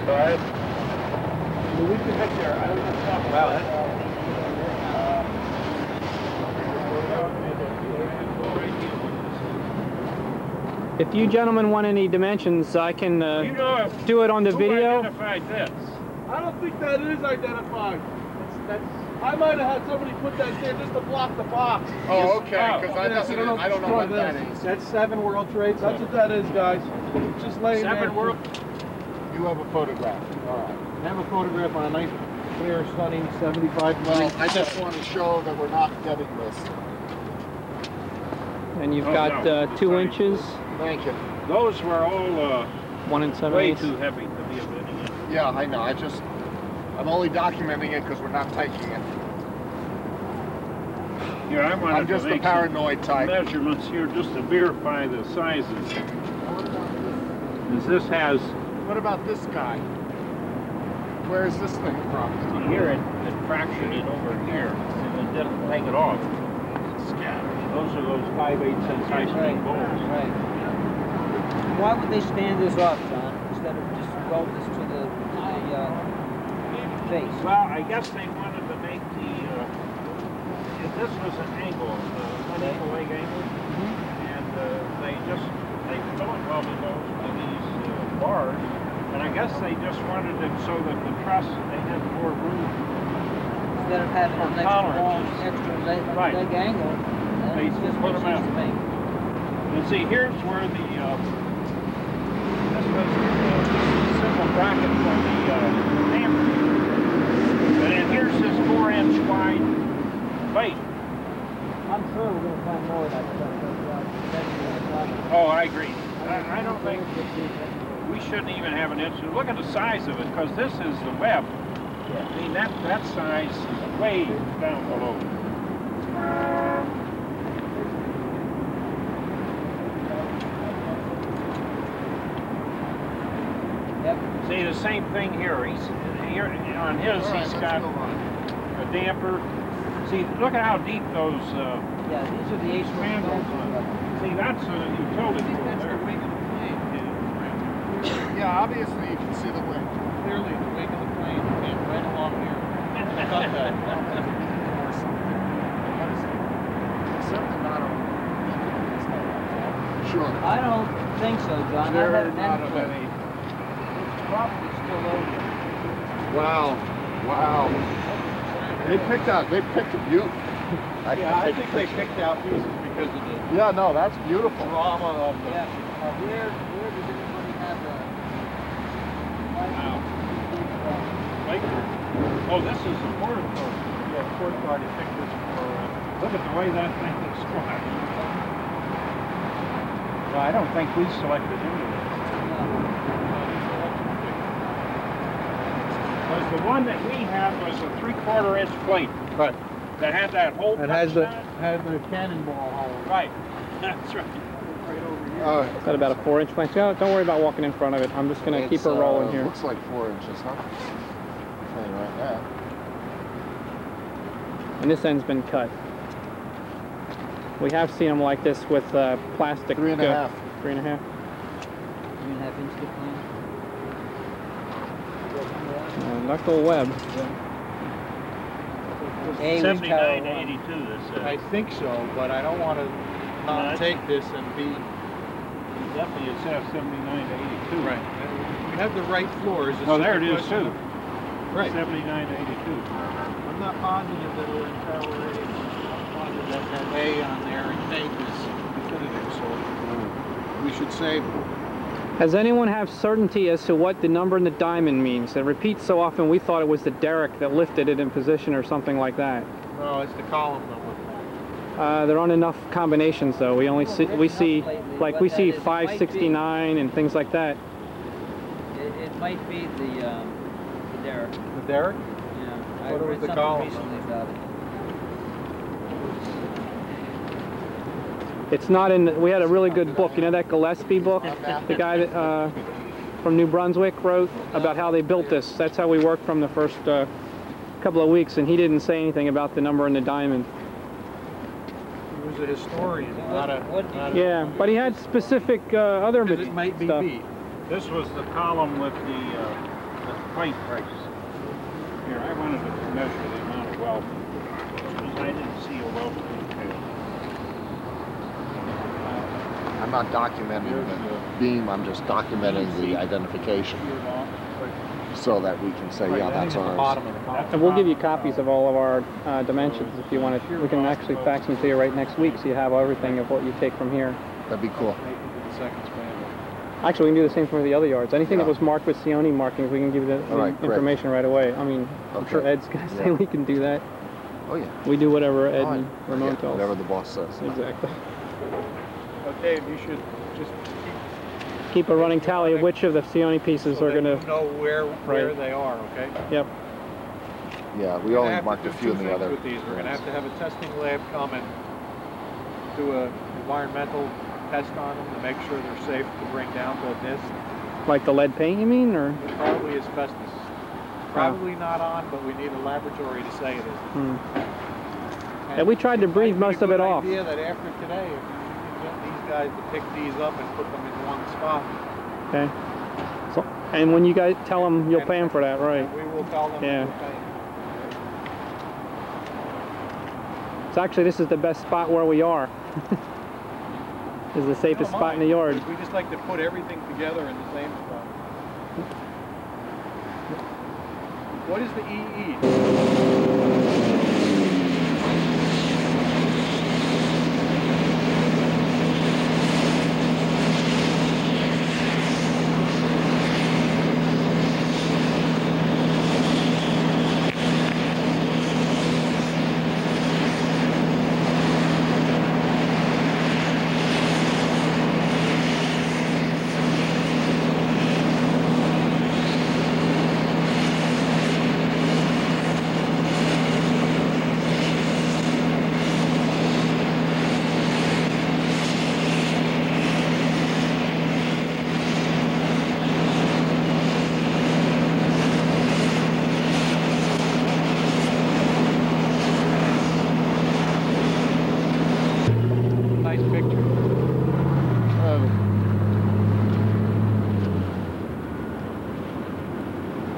Alright. We can get there. I don't know what to talk about. If you gentlemen want any dimensions, I can do it on the video. Identified this? I don't think that is identified. I might have had somebody put that there just to block the box. Oh, okay, because I don't know what that is. That's 7 World Trade. That's what that is, guys. It's just laying there. 7 World. You have a photograph. All right. I have a photograph on a nice, clear, sunny 75. Well, I just want to show that we're not getting this. And you've got 2 inches. Thank you. Those were all 1 7/8. way too heavy to be a video. Yeah, I know. I'm only documenting it because we're not taking it. Here, I'm just a paranoid type. Measurements here just to verify the sizes. This has. What about this guy? Where is this thing from? Here it fractured it over here, and it didn't take it off. It's scattered. Those are those 5/8 cent high-speed bolts. Right. Why would they stand this off, John, instead of just weld this to the face? Well, I guess they wanted to make the. If this was an angle, unequal leg angle, and they fill it well below with these bars, and I guess they just wanted it so that the truss they had more room. Instead of having an extra leg angle, they just put them out. And see, here's where the this was the simple bracket for the hammer, and then here's this 4-inch wide plate. I'm sure we're going to find more of that stuff. Oh, I agree. I don't think we shouldn't even have an inch. Look at the size of it, because this is the web. Yeah. I mean, that size is way down below. Yep. See, the same thing here. Here on his, he's got a damper. See, look at how deep those yeah, these are the H spandrels are. See, that's a utility. That's the wing of the plane. Yeah, obviously you can see the wing. Clearly, the wing of the plane came right along here. Got that. Something not on. Sure. I don't think so, John. I haven't Not of had any. It's probably still over. Wow. Wow. They picked a beaut. I think they picked out pieces because of the Yeah, no, that's beautiful. drama of the... Yeah. Where does anybody have a... Wow. Oh, this is a port card. Yeah, port card. He picked this for... Look at the way that thing is squashed. Well, I don't think we selected any of this. Because the one that we had was a 3/4 inch plate. Right. That had that hole. It has the cannonball hole. Right. That's right. Right over here. Got about a 4-inch plank. Don't worry about walking in front of it. I'm just going to keep her rolling here. Looks like 4 inches, huh? Tell you right now. And this end's been cut. We have seen them like this with plastic. 3.5. 3.5. 3.5 inch dip plane. Knuckle web. 79 to 82, this says. I think so, but I don't want to not take this and be... Definitely it says 79 to 82. Right. We have the right floors. Oh, there it is too. Right. 79 to 82. I'm not positive that we're in tower A. I'm positive that A on there and name is definitive, so we should save it. Does anyone have certainty as to what the number in the diamond means? It repeats so often we thought it was the derrick that lifted it in position or something like that. No, it's the column number. There aren't enough combinations though. We only see, we see 569 and things like that. It might be the derrick. The derrick? Yeah. What I was read the something column recently about it. It's not in. We had a really good book. You know that Gillespie book, the guy that from New Brunswick wrote about how they built this. That's how we worked from the first couple of weeks, and he didn't say anything about the number in the diamond. He was a historian, not a... Yeah, but he had specific other it might be stuff. B. This was the column with the the plate price. Here, I wanted to measure the amount of weld because I didn't see a weld detail. I'm not documenting the beam, I'm just documenting the identification so that we can say, yeah, that's ours. And we'll give you copies of all of our dimensions if you want to. We can actually fax them to you right next week so you have everything of what you take from here. That'd be cool. Actually, we can do the same for the other yards. Anything that was marked with SEAoNY markings, we can give you the information right away. I mean, I'm sure Ed's going to say we can do that. Oh, yeah. We do whatever Ed and Ramon tells us. Whatever the boss says. Exactly. Well, Dave, you should just keep a running tally of which of the SEAoNY pieces are going to... you know where they are, okay? Yep. Yeah, we only marked a few in the other. With these. We're going to have a testing lab come and do an environmental test on them to make sure they're safe to bring down to NIST. Like the lead paint, you mean, or? Probably asbestos. Probably not on, but we need a laboratory to say it is. And we tried to breathe most of it off. Idea that after today, if you can get these guys to pick these up and put them in one spot. Okay. So, and when you guys tell them, you'll pay them for that, right? We will tell them. Yeah. We'll pay them. So actually, this is the best spot where we are. This is the safest spot in the yard. We just like to put everything together in the same spot. What is the EE?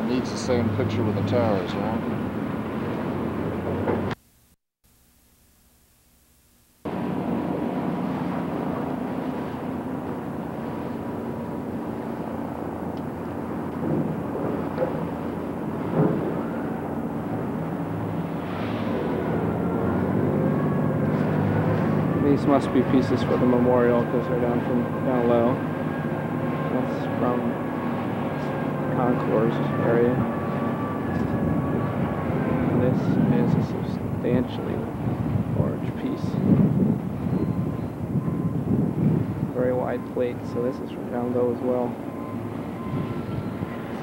Needs the same picture with the towers, huh? These must be pieces for the memorial because they're down low. That's from Concourse area. This is a substantially large piece. Very wide plate, so this is from down low as well.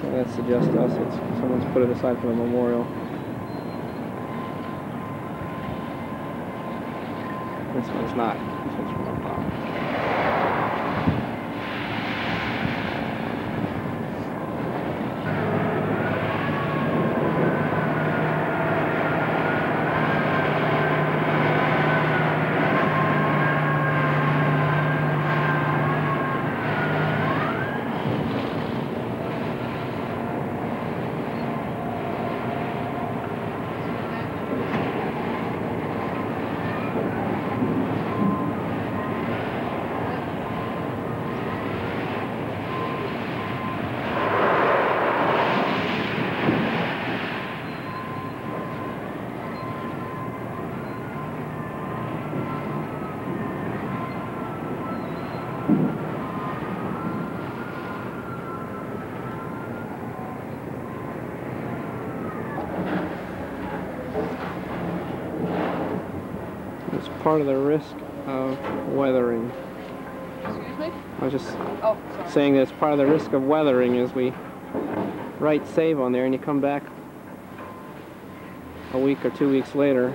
So that suggests to us it's someone's put it aside for the memorial. This one's not. This one's from the bottom. It's part of the risk of weathering. Excuse me? I was just Oh, sorry. saying that it's part of the risk of weathering is we write save on there and you come back a week or 2 weeks later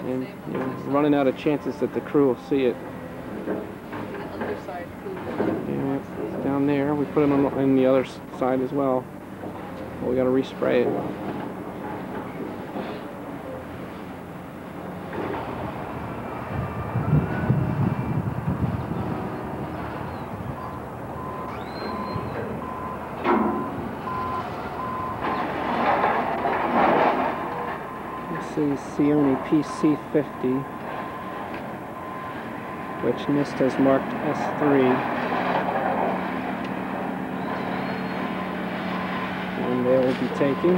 and you're running out of chances that the crew will see it. The underside food. Yeah, it's down there. We put them on the other side as well. But we got to respray it. is SEAoNY PC50, which NIST has marked S3. And they will be taking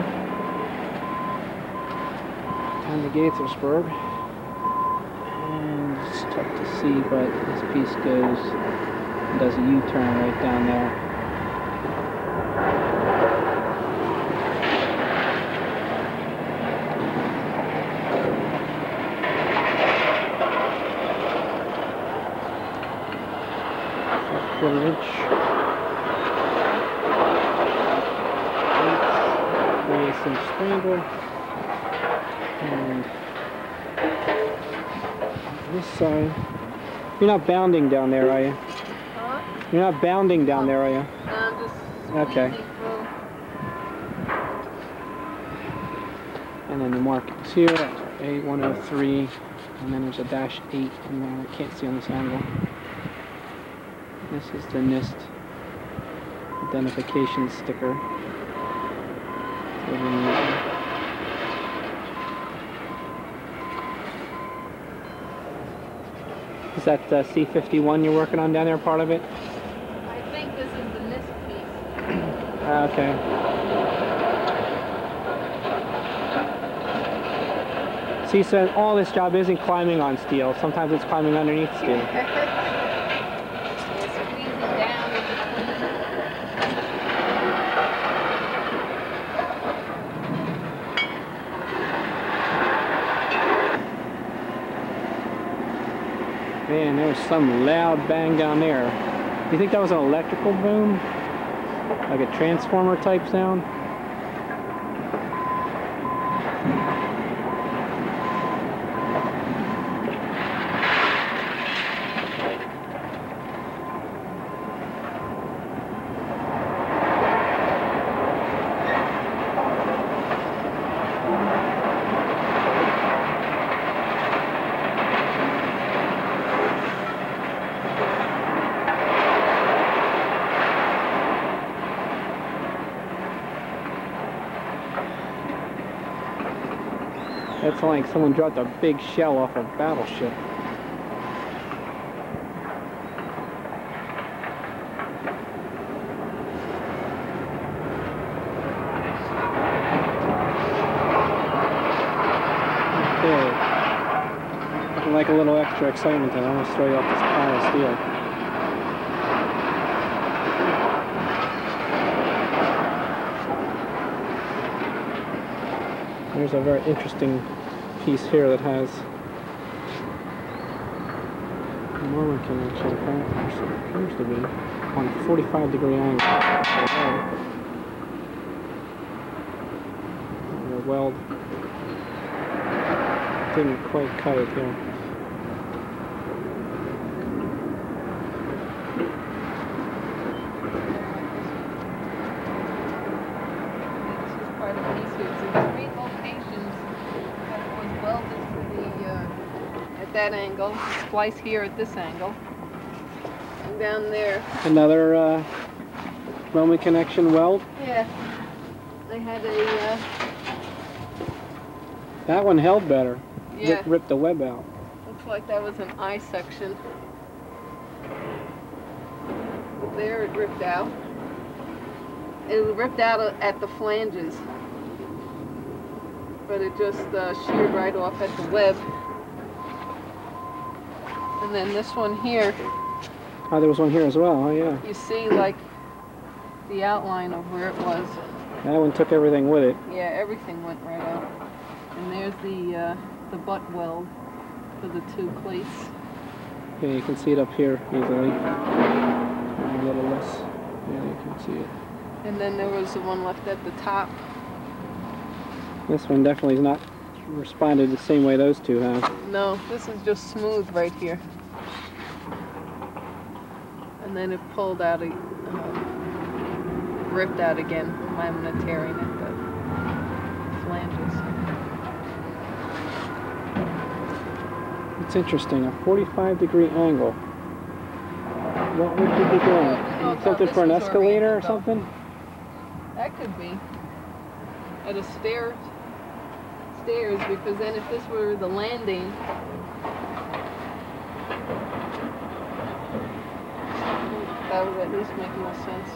down to Gaithersburg. And it's tough to see, but this piece goes and does a U-turn right down there. Inch. Some scramble, and this side. You're not bounding down there, are you? Huh? You're not bounding down there, are you? I'm just Okay. through. And then the markings here, A103, and then there's a -8 in there I can't see on this angle. This is the NIST identification sticker. Is that C51 you're working on down there, part of it? I think this is the NIST piece. Okay. See, so all this job isn't climbing on steel. Sometimes it's climbing underneath steel. It's squeezing down in between. Man, there was some loud bang down there. You think that was an electrical boom? Like a transformer type sound? That's like someone dropped a big shell off a battleship. Okay. I'd like a little extra excitement, and I want to throw you off this pile of steel. There's a very interesting piece here that has normal connection, appears to be on a 45-degree angle. The weld didn't quite cut it here. That angle, splice here at this angle, and down there. Another Roman connection weld? Yeah, I had a... That one held better. Yeah. Ripped the web out. Looks like that was an I section. There it ripped out. It ripped out at the flanges, but it just sheared right off at the web. And then this one here. Oh, there was one here as well. Oh, yeah. You see, like, the outline of where it was. That one took everything with it. Yeah, everything went right out. And there's the butt weld for the two plates. Yeah, you can see it up here easily. A little less. Yeah, you can see it. And then there was the one left at the top. This one definitely is not responded the same way those two have. No, this is just smooth right here. And then it pulled out, ripped out again from I'm tearing at the flanges. It's interesting, a 45-degree angle. What would you be doing? Something for an escalator or something? That could be. At a stairs, because then if this were the landing, that would at least make more sense.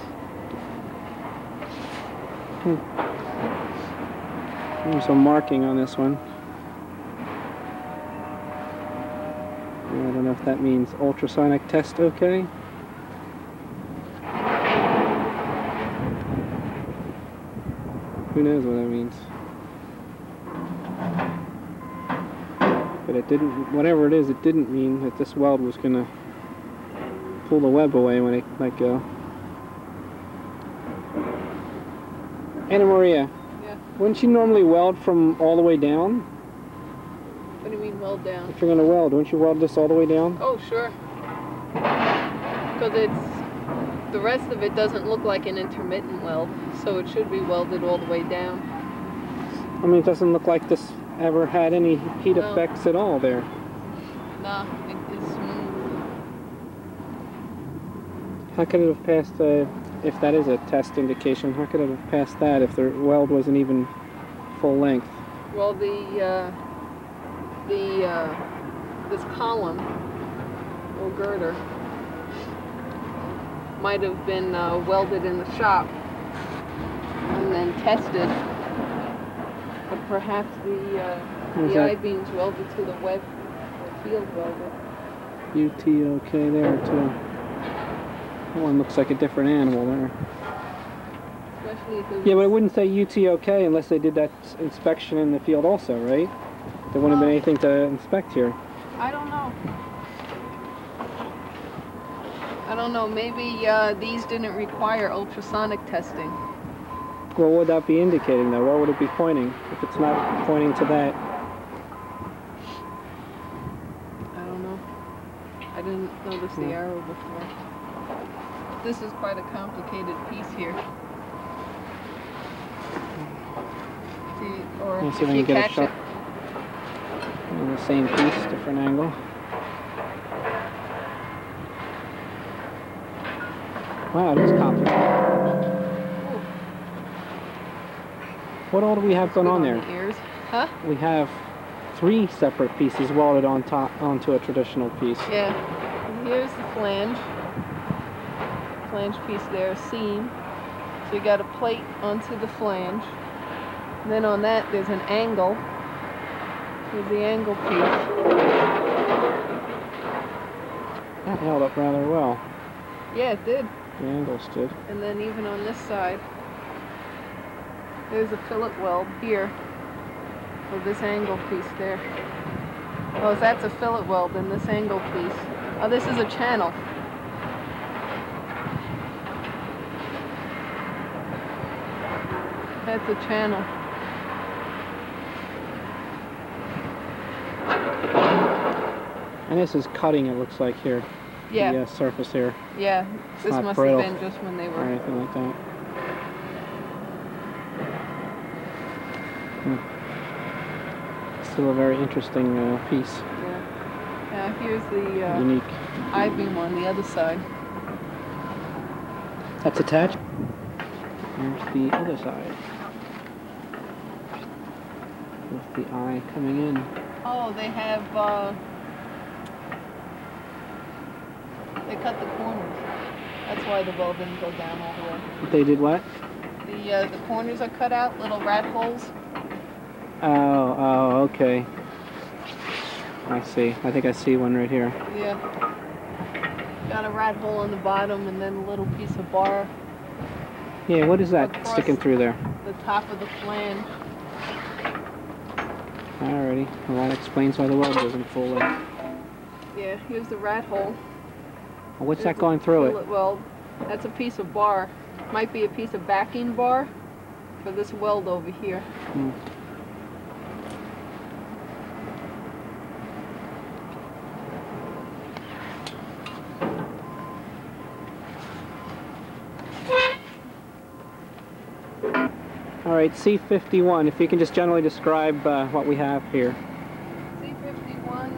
There's some marking on this one. I don't know if that means ultrasonic test okay. Who knows what that means. But it didn't, whatever it is, it didn't mean that this weld was going to pull the web away when it let go. Anna Maria, Yeah. wouldn't you normally weld from all the way down? What do you mean weld down? If you're going to weld, wouldn't you weld this all the way down? Oh, sure. Because the rest of it doesn't look like an intermittent weld, so it should be welded all the way down. I mean, it doesn't look like this ever had any heat effects at all there. Nah, it is smooth. How could it have passed, if that is a test indication, how could it have passed that if the weld wasn't even full length? Well, this column or girder might have been welded in the shop and then tested, but perhaps the I-beams welded to the web or field welded. UTOK there too. That one looks like a different animal there. Especially if it was, Yeah, but it wouldn't say UTOK unless they did that inspection in the field also, right? There wouldn't have been anything to inspect here. I don't know. I don't know, maybe these didn't require ultrasonic testing. Well, what would that be indicating though? Where would it be pointing if it's not pointing to that? I don't know. I didn't notice the arrow before. This is quite a complicated piece here. See, or Yeah, if see if I you can get a catch shot. it. On the same piece, different angle. Wow, it is complicated. Ooh. What all do we have going on there? The ears. Huh? We have 3 separate pieces welded on top onto a traditional piece. Yeah. Here's the flange. Flange piece there, seam. So you got a plate onto the flange. And then on that there's an angle. Here's the angle piece. That held up rather well. Yeah, it did. The angle stood. And then even on this side, there's a fillet weld here for this angle piece there. Oh, that's a fillet weld in this angle piece. Oh, this is a channel. That's a channel. And this is cutting, it looks like here. Yeah. The surface here. Yeah, this not must brittle have been just when they or were. anything like that. Still a very interesting piece. Yeah. Yeah, here's the Unique. I-beam on the other side. That's attached. Here's the other side. With the eye coming in. Oh, they have, they cut the corners. That's why the weld didn't go down all the way. They did what? The corners are cut out, little rat holes. Oh, okay. I see. I think I see one right here. Yeah. Got a rat hole on the bottom and then a little piece of bar. Yeah, what is that Across sticking through there? the top of the flange. Alrighty. Well, that explains why the weld isn't full length. Yeah, here's the rat hole. What's There's that going through it? fillet weld. That's a piece of bar. Might be a piece of backing bar for this weld over here. Hmm. Alright, C51, if you can just generally describe what we have here. C51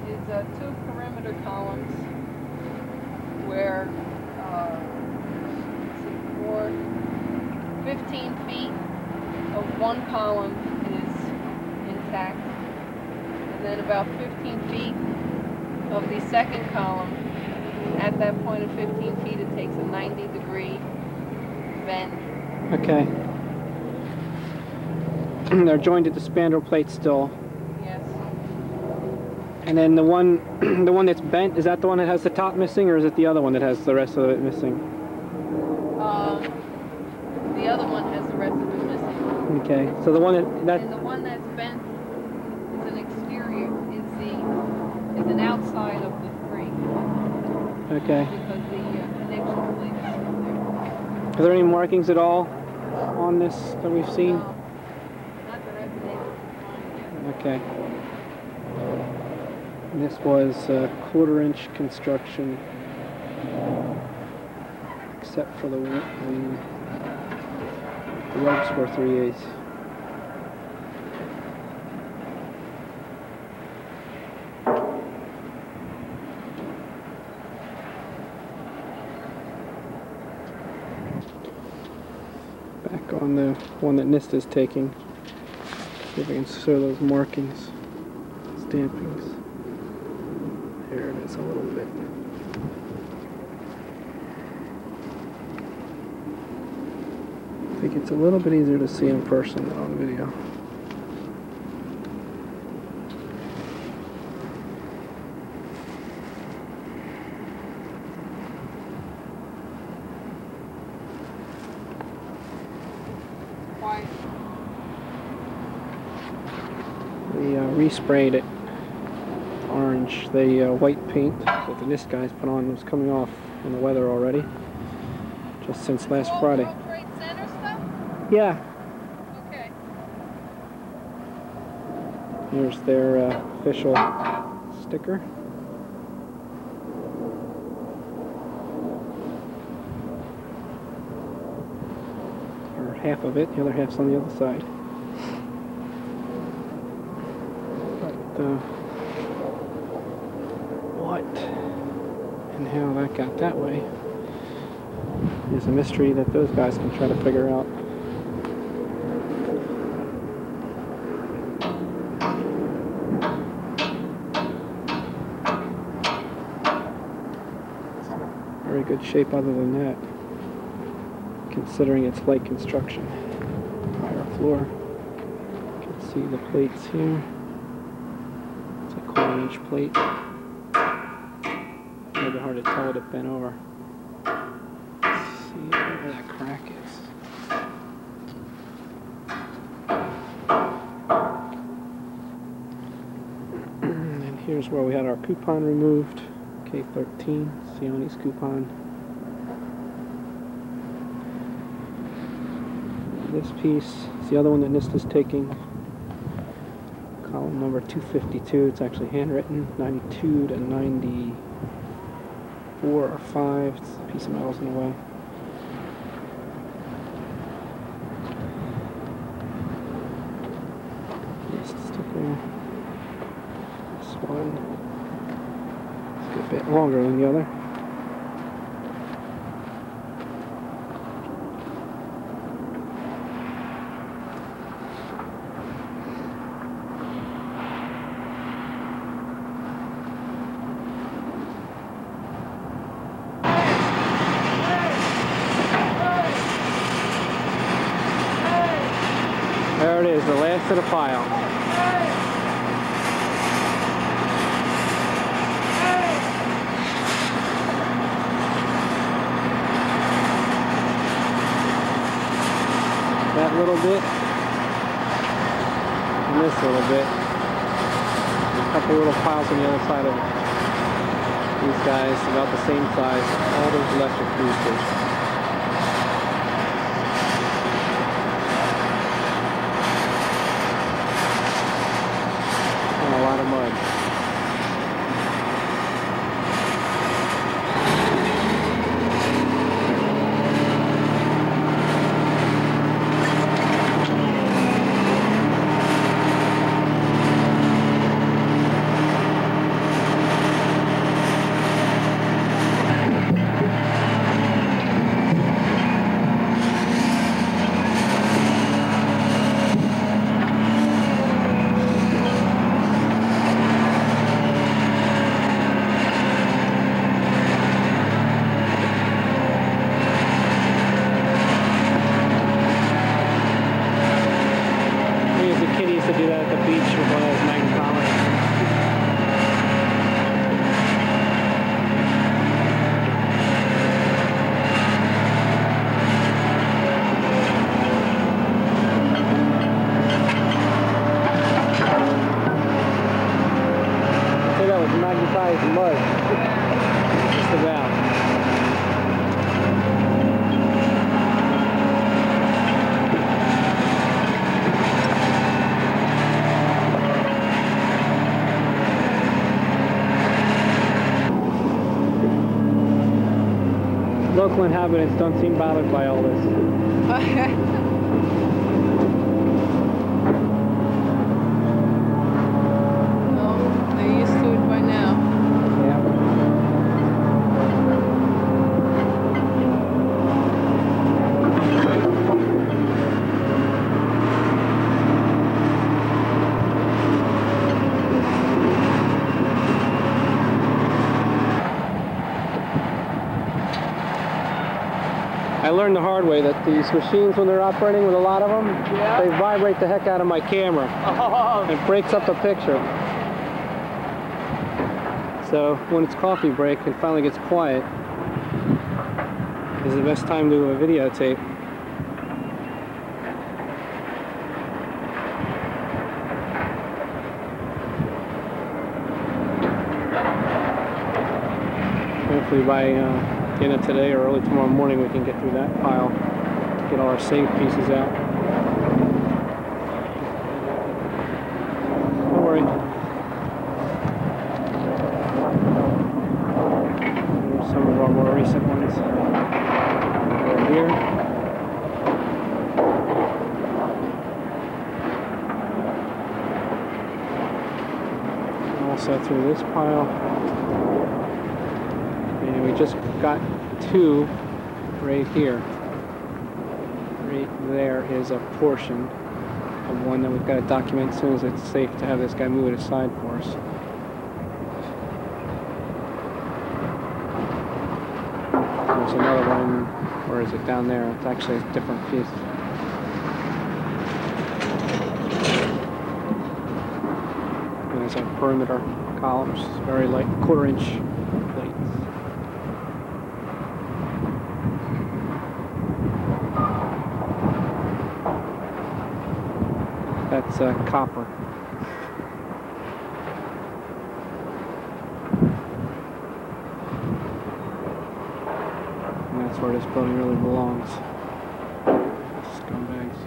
is 2 perimeter columns where 15 feet of one column is contact, and then about 15 feet of the second column. At that point of 15 feet, it takes a 90-degree bend. Okay. They're joined at the spandrel plate still. Yes. And then the one that's bent, is that the one that has the top missing, or is it the other one that has the rest of it missing? The other one has the rest of it missing. Okay. So the one that And the one that's bent is an exterior. Is an outside of the three. okay. Because the connection plate is still there. Are there any markings at all on this that we've seen? No, not that I've been able to find yet. Okay. And this was a 1/4-inch construction, except for the ropes were 3/8. Back on the one that NIST is taking. See if I can show those markings, stampings. There it is a little bit. I think it's a little bit easier to see in person than on video. Why? They resprayed it orange. The white paint that the NIST guys put on was coming off in the weather already, just since last Friday. World Trade Center stuff? Yeah, Okay. here's their official sticker. Or half of it, the other half's on the other side. But what and how that got that way is a mystery that those guys can try to figure out. Very good shape other than that, considering it's light construction. Higher floor. You can see the plates here. It's a 1/4-inch plate. A little bit hard to tell it if bent over. See where that crack is. And here's where we had our coupon removed. K13, SEAoNY's coupon. This piece is the other one that NIST is taking. Column number 252. It's actually handwritten. 92 to 94 or 5. It's a piece of metal's in the way. NIST sticker. This one. It's a bit longer than the other. There it is, the last of the pile. That little bit, and this little bit. A couple little piles on the other side of it. These guys, about the same size, all those electric boosters. A lot of mud. probably some mud. Just about. Local inhabitants don't seem bothered by all this. No, they're used to it by now. I learned the hard way that these machines, when they're operating with a lot of them, they vibrate the heck out of my camera. It breaks up the picture. So when it's coffee break and finally gets quiet, is the best time to do a videotape. Hopefully by the end of today or early tomorrow morning we can get through that pile, get all our saved pieces out. Don't worry. Here's some of our more recent ones. Right here. Also through this pile. And we just got two right here. Right there is a portion of one that we've got to document as soon as it's safe to have this guy move it aside for us. There's another one, or is it down there? It's actually a different piece. And there's our perimeter columns, very light, 1/4 inch plates. That's copper. And that's where this building really belongs. Scumbags.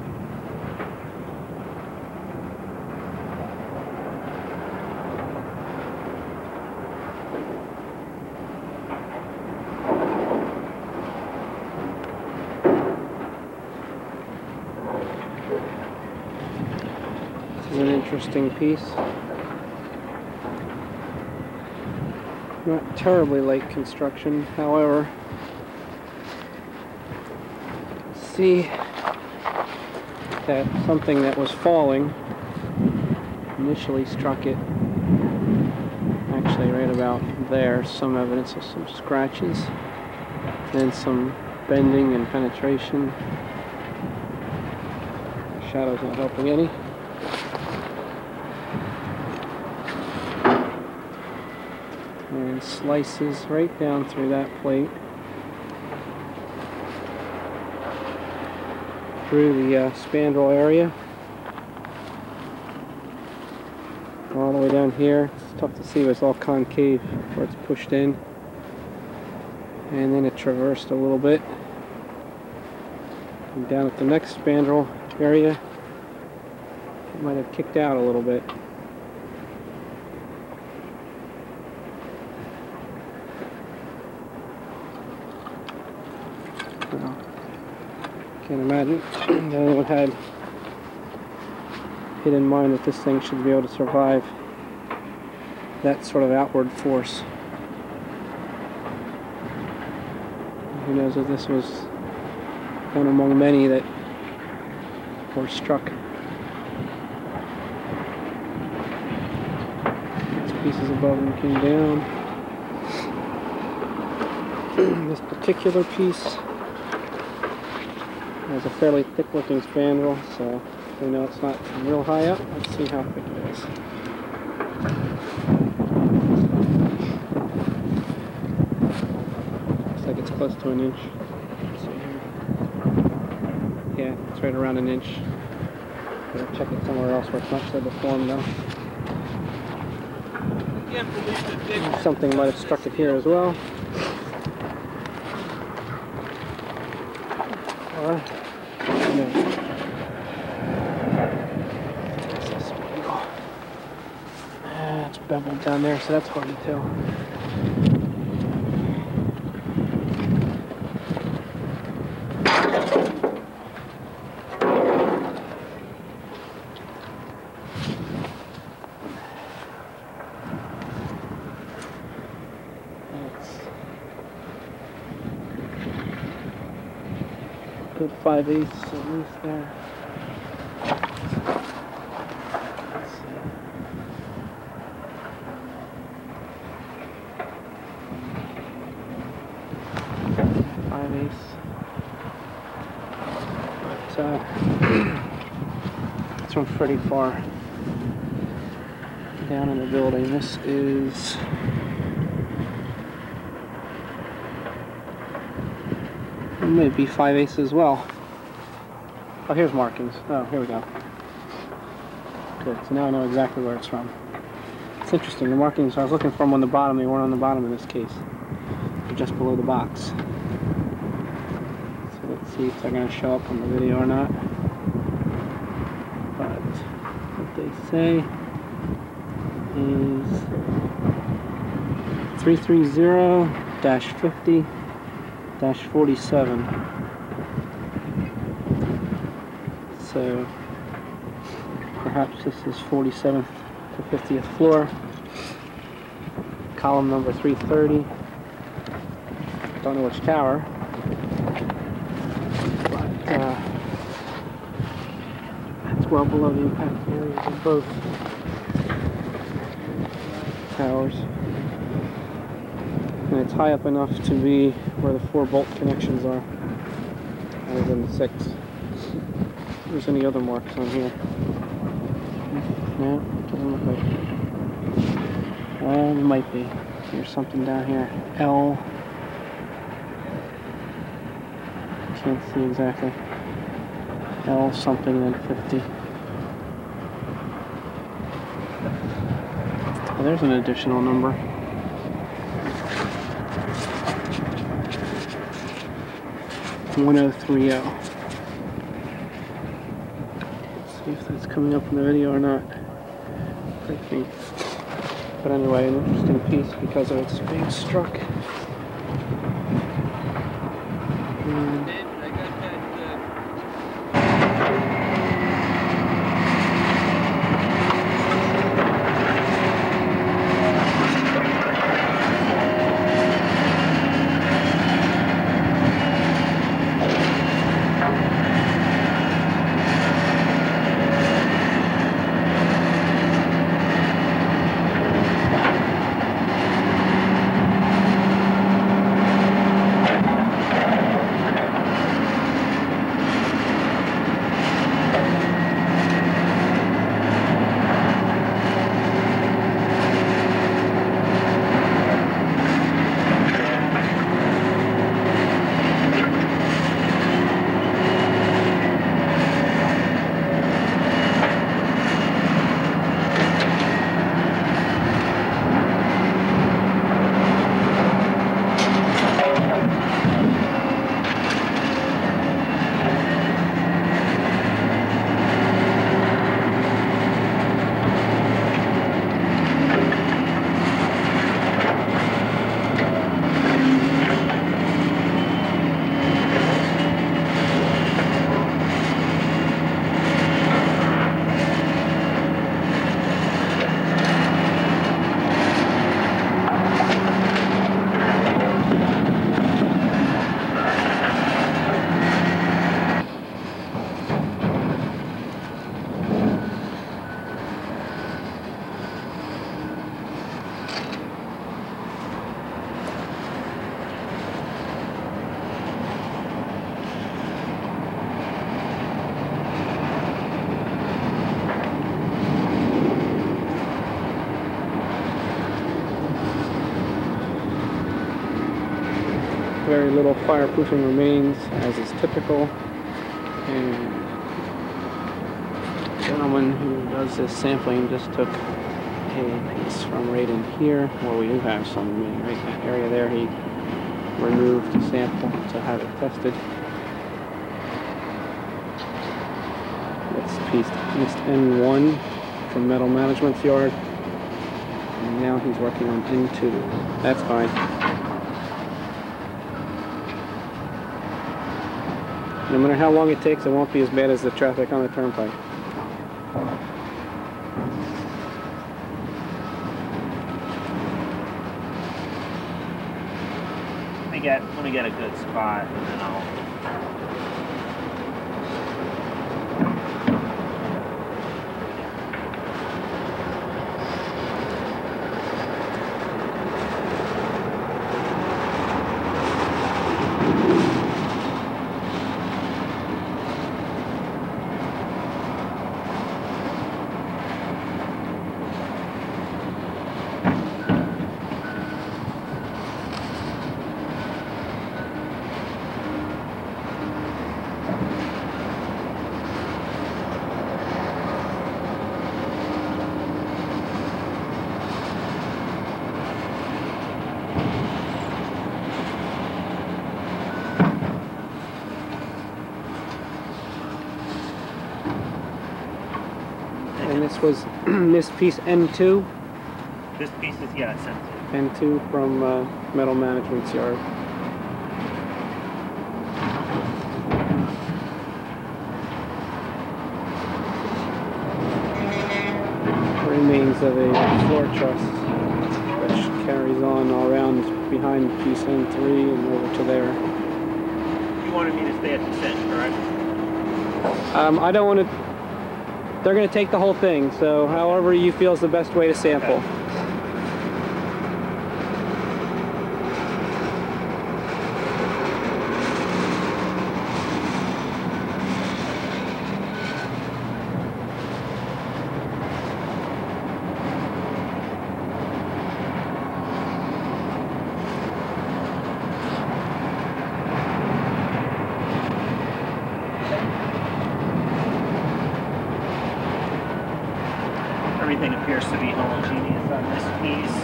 An interesting piece. Not terribly light construction, however, see that something that was falling initially struck it actually right about there. Some evidence of some scratches, then some bending and penetration. The shadow's not helping any. And slices right down through that plate, through the spandrel area, all the way down here. It's tough to see, but it's all concave where it's pushed in, and then it traversed a little bit, and down at the next spandrel area it might have kicked out a little bit. Can't imagine that anyone had it in mind that this thing should be able to survive that sort of outward force. Who knows if this was one among many that were struck. These pieces above them came down. This particular piece has a fairly thick looking spandrel, so we know it's not real high up. Let's see how thick it is. Looks like it's close to an inch. Let's see here. Yeah, it's right around an inch. Better check it somewhere else where it's not so deformed though. Can't believe the dig. Something might have struck it here as well. Or, no. It's beveled down there, so that's hard to tell. Good 5/8 at least there. Let's see. But this one's pretty far down in the building. This is maybe 5/8 as well. Oh, here's markings. Oh, here we go. Good. So now I know exactly where it's from. It's interesting. The markings I was looking for them on the bottom. They weren't on the bottom in this case. They're just below the box. So let's see if they're going to show up on the video or not. But what they say is 330-50-47. So perhaps this is 47th to 50th floor. Column number 330. Don't know which tower. But that's well below the impact areas of both towers. And it's high up enough to be where the 4 bolt connections are, rather than the 6. If there's any other marks on here. No, doesn't look like it. Well, it might be. There's something down here. L. Can't see exactly. L something then 50. Oh, there's an additional number. 1030. Let's see if that's coming up in the video or not. Pretty faint. But anyway, an interesting piece because of its being struck. And very little fireproofing remains, as is typical. And the gentleman who does this sampling just took a piece from right in here. Well, we do have some remaining right in that area there. He removed the sample to have it tested. That's piece NIST N1 from Metal Management's yard. And now he's working on N2. That's fine. No matter how long it takes, it won't be as bad as the traffic on the turnpike. Let me get a good spot, and then I'll. And this was this piece N2? This piece is, yeah, it's N2 from Metal Management's yard. Remains of a floor truss which carries on all around behind piece N3 and over to there. You wanted me to stay at the center, correct? I don't want to. They're going to take the whole thing, so however you feel is the best way to sample. Okay. Everything appears to be homogeneous on this piece,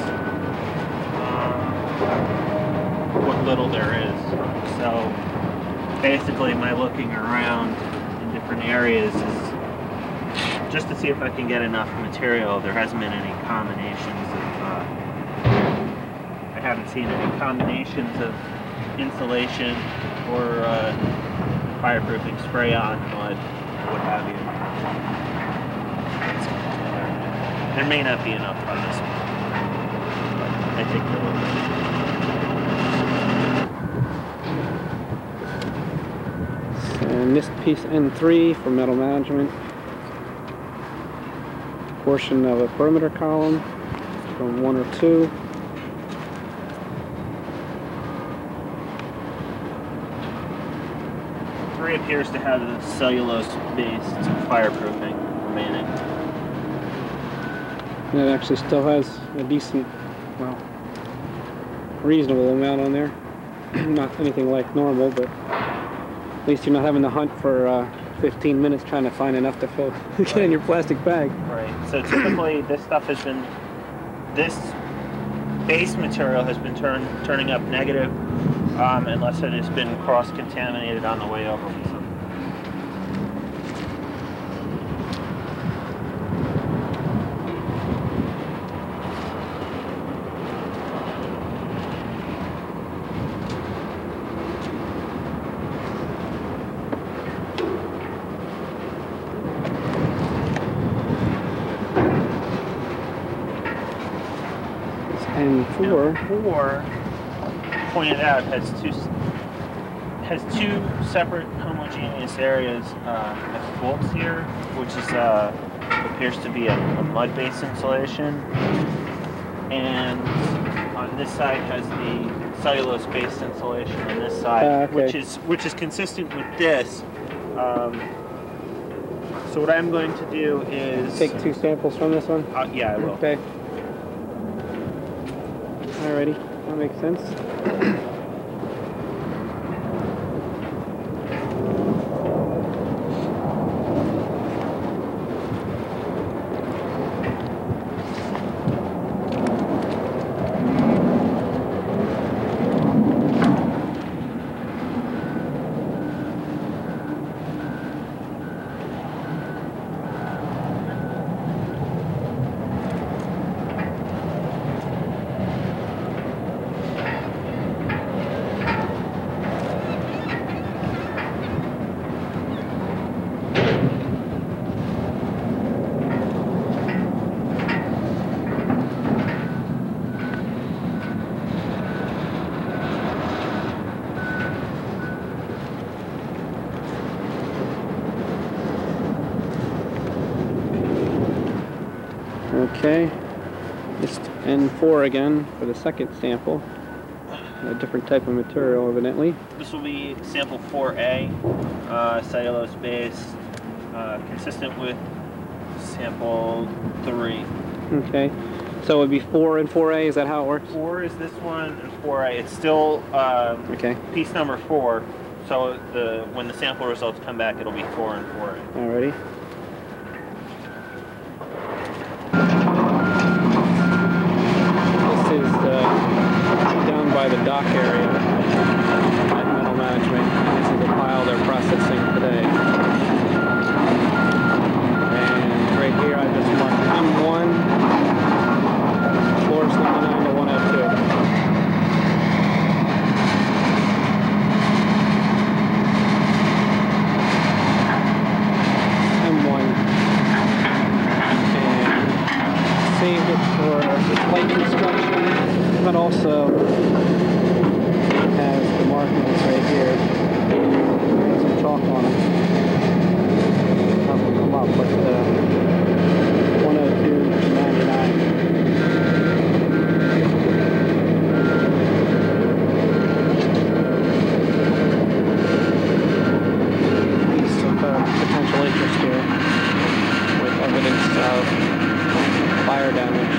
what little there is. So basically my looking around in different areas is just to see if I can get enough material. There hasn't been any combinations of, I haven't seen any combinations of insulation or fireproofing spray on mud, what have you. There may not be enough on this one, but I think there will be. And this piece N3 for Metal Management. Portion of a perimeter column from 1 or 2. Three appears to have the cellulose-based fireproofing remaining. And it actually still has a decent, well, reasonable amount on there. Not anything like normal, but at least you're not having to hunt for 15 minutes trying to find enough to fill get in your plastic bag. Right. So typically this stuff has been, this base material has been turning up negative unless it has been cross-contaminated on the way over with something. And 4 pointed out has two separate homogeneous areas at faults here, which is appears to be a mud-based insulation, and on this side has the cellulose-based insulation on this side, okay. which is consistent with this. So what I'm going to do is take 2 samples from this one. Yeah, I will. Okay. Alrighty, that makes sense. Okay, NIST N4 again for the second sample. A different type of material, evidently. This will be sample 4A, cellulose based, consistent with sample 3. Okay, so it would be 4 and 4A, is that how it works? 4 is this one, and 4A, it's still okay. Piece number 4, so when the sample results come back, it'll be 4 and 4A. Alrighty. This is down by the dock area at Metal Management. This is the pile they're processing today. And right here I just marked M1, floors 99 to 102. M1. And saved it for the plate construction, but also has the markings right here. There's some chalk on them. That will come up, but 102.99. Some potential interest here with evidence of fire damage.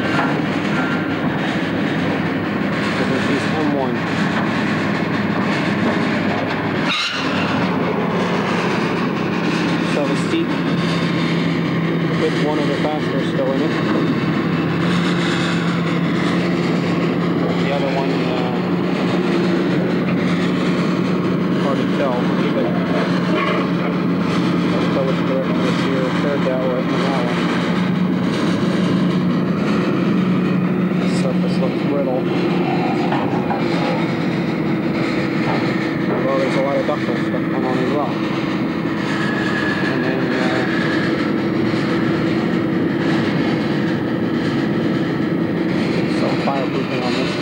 This is piece M1. So the seat with one of the fasteners still in it. The other one, hard to tell. Even so which direction is here, paired that way and that one. The surface looks brittle. Well, there's a lot of ductile stuff going on as well. And then some fireproofing on this.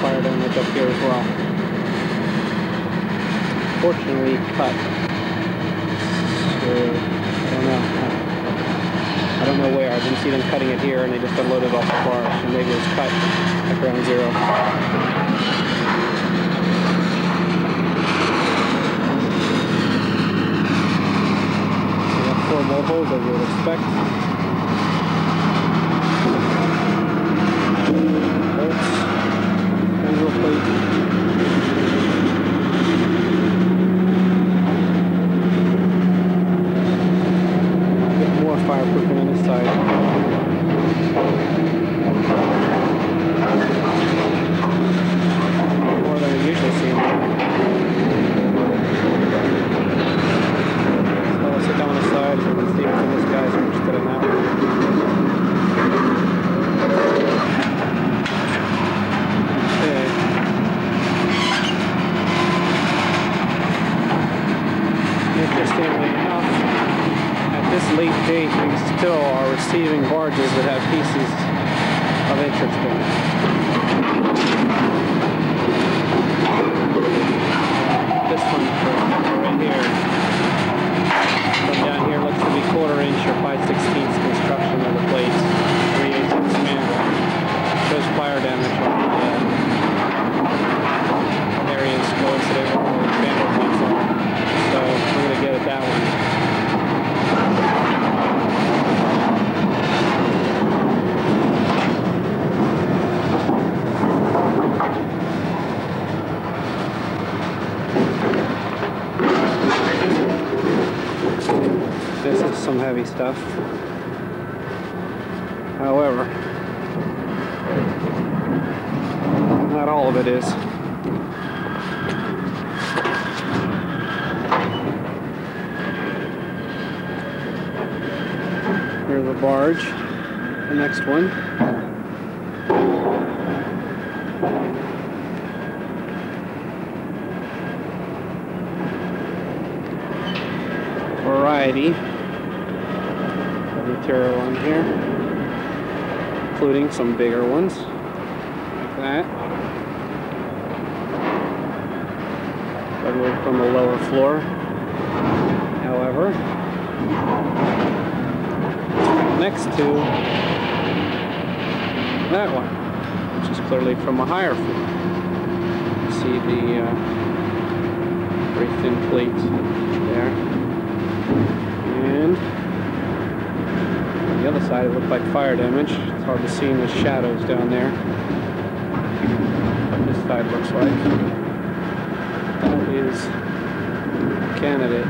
Fire damage up here as well. Fortunately cut. So, I don't know where. I didn't see them cutting it here, and they just unloaded off the car. So maybe it was cut at ground zero. We have 4 more holes as you would expect. Bolts, angle plate. More fireproofing on this side. More than we usually see. So let's sit down on the side and see if these guys are interested in that. Okay. Interestingly enough, at this late date, we still are receiving barges that have pieces of interest in it. This one right here, from down here, looks to be 1/4 inch or 5/16 construction of the plates, 3/8 mantle. Shows fire damage on the areas coincident with where the mantle points are. So we're going to get at that one. This is some heavy stuff. However, not all of it is. Here's the barge, the next one. Variety of material on here, including some bigger ones, like that. But we're from the lower floor. However, next to that one, which is clearly from a higher floor. You see the very thin plate there. And on the other side, it looked like fire damage. It's hard to see in the shadows down there. What this side looks like. That is candidate.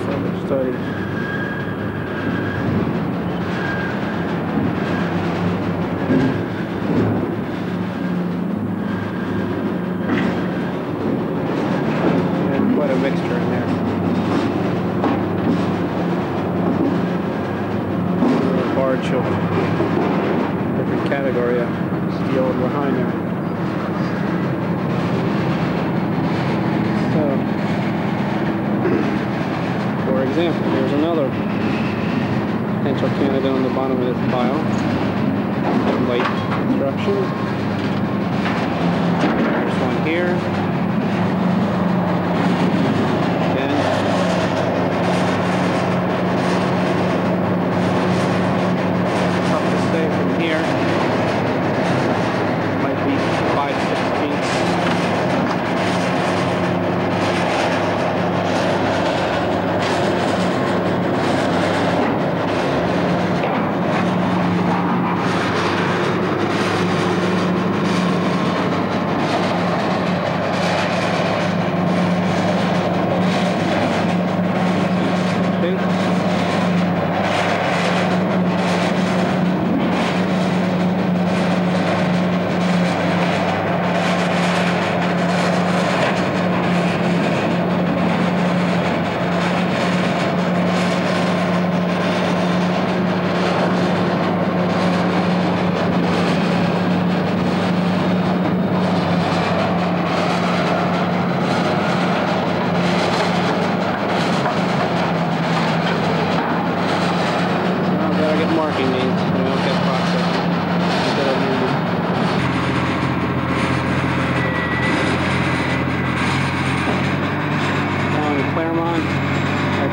Further study. And quite a mixture in there. Barge of different category of steel behind there. So, for example, here's another potential candidate on the bottom of this pile. Light construction. There's one here. And tough to say from here. Might be 5/16.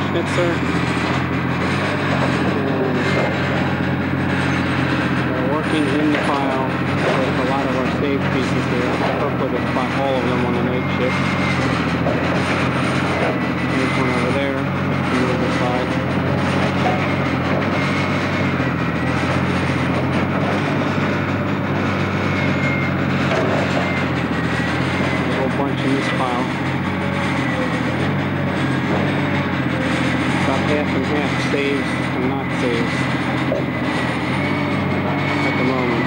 Schnitzer. And we're working in the file with a lot of our saved pieces here. Hopefully we'll spot all of them on the night shift. There's one over there. Move the side. A whole bunch in this file. About half and half saves and not saves at the moment.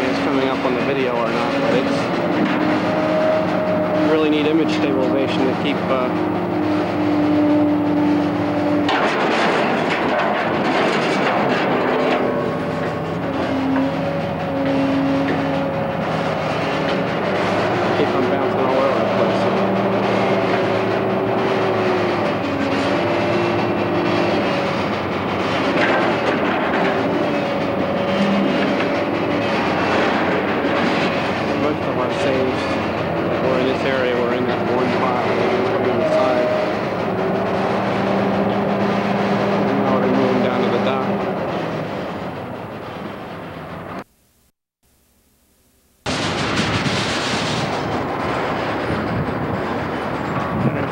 is coming up on the video or not, but it's really need image stabilization to keep on bouncing all over the place. Most of our saves that were in this area were in that one pile. They didn't put them on the side. And now they're moving down to the dock.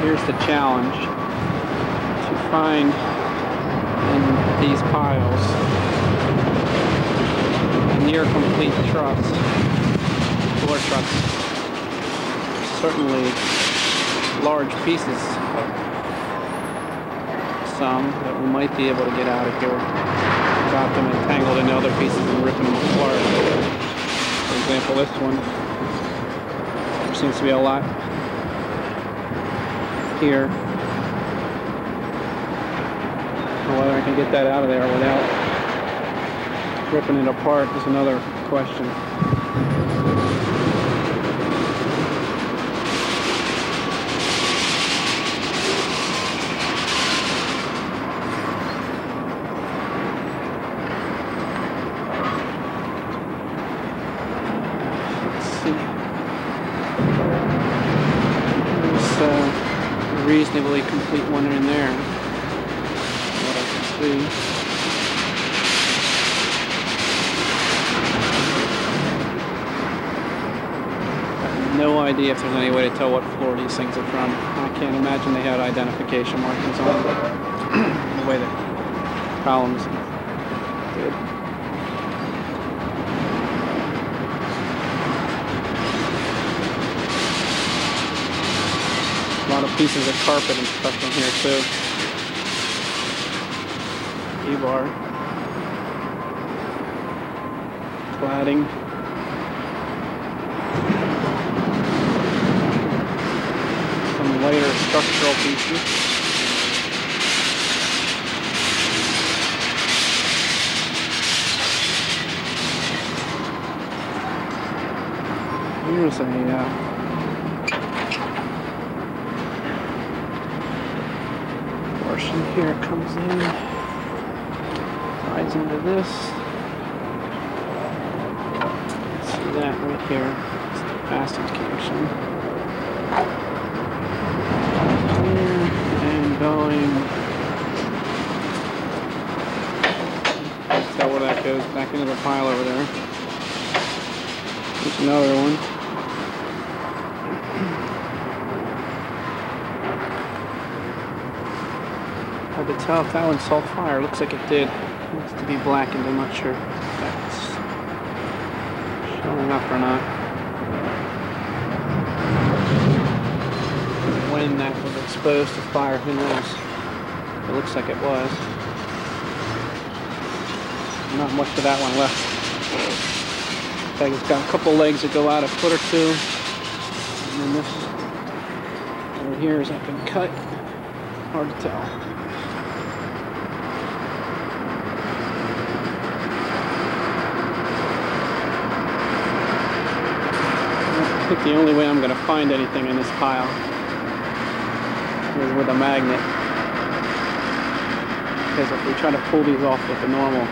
Here's the challenge, to find in these piles near complete truss, floor truss, certainly large pieces, some that we might be able to get out of here without them entangled in other pieces and ripping them apart. For example, this one, there seems to be a lot here. Whether I can get that out of there without ripping it apart is another question. Let's see. There's reasonably complete one in there, what I can see. I have no idea if there's any way to tell what floor these things are from. I can't imagine they had identification markings on them the way the columns did. A lot of pieces of carpet and stuff in here too. E-bar. Cladding. Some lighter structural pieces. Here's a portion here comes in, ties into this. See that right here? It's the passage connection. Here and going. Can't tell where that goes. Back into the pile over there. There's another one. Hard to tell if that one saw fire. Looks like it did. It looks to be blackened. I'm not sure if that's showing up or not. When that was exposed to fire, who knows? It looks like it was. Not much of that one left. In fact, it's got a couple legs that go out a foot or two. And then this over here has been cut. Hard to tell. I think the only way I'm going to find anything in this pile is with a magnet. Because if we try to pull these off with the normal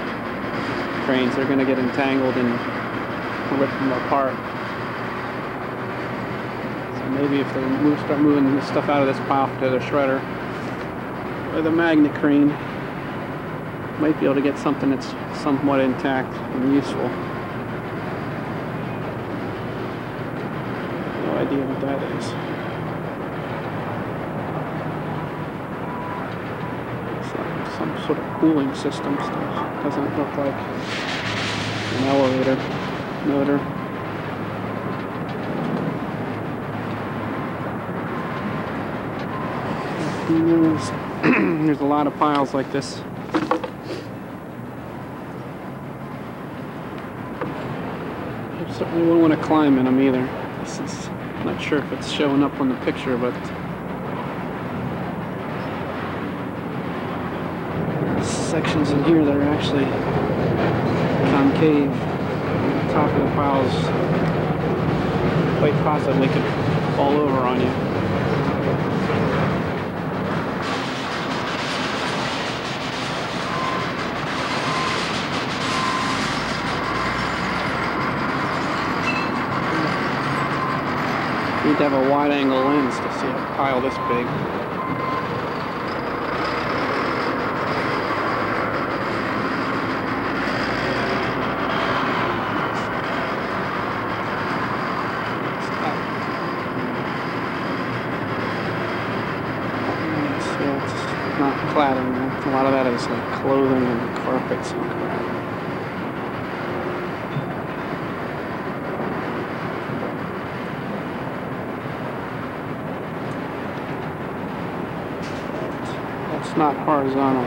cranes, they're going to get entangled and rip them apart. So maybe if they start moving this stuff out of this pile to the shredder with a magnet crane, might be able to get something that's somewhat intact and useful. No idea what that is. It's like some sort of cooling system stuff. Doesn't look like an elevator motor. There's a lot of piles like this. You certainly wouldn't want to climb in them either. This is, I'm not sure if it's showing up on the picture, but sections in here that are actually concave. The top of the piles quite possibly could fall over on you. Need to have a wide angle lens to see a pile this big. It's not cladding. A lot of that is like clothing and carpets and crap. It's not horizontal.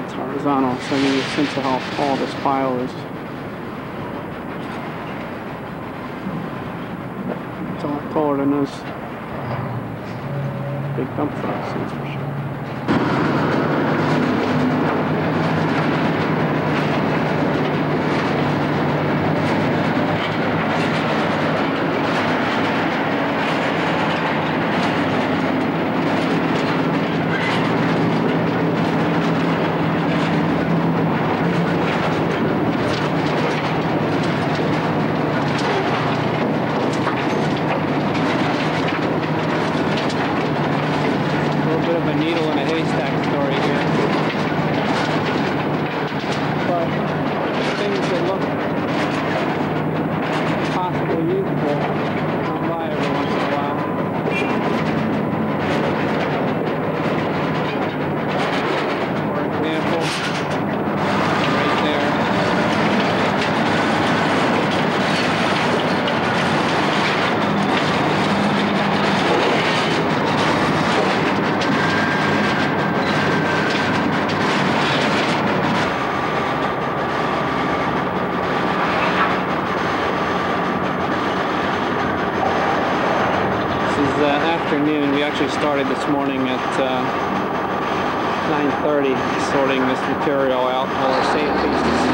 It's horizontal, so you get a sense of how tall this pile is. It's a lot taller than those big dump trucks, that's for sure. Afternoon. We actually started this morning at 9:30 sorting this material out, all our sand pieces.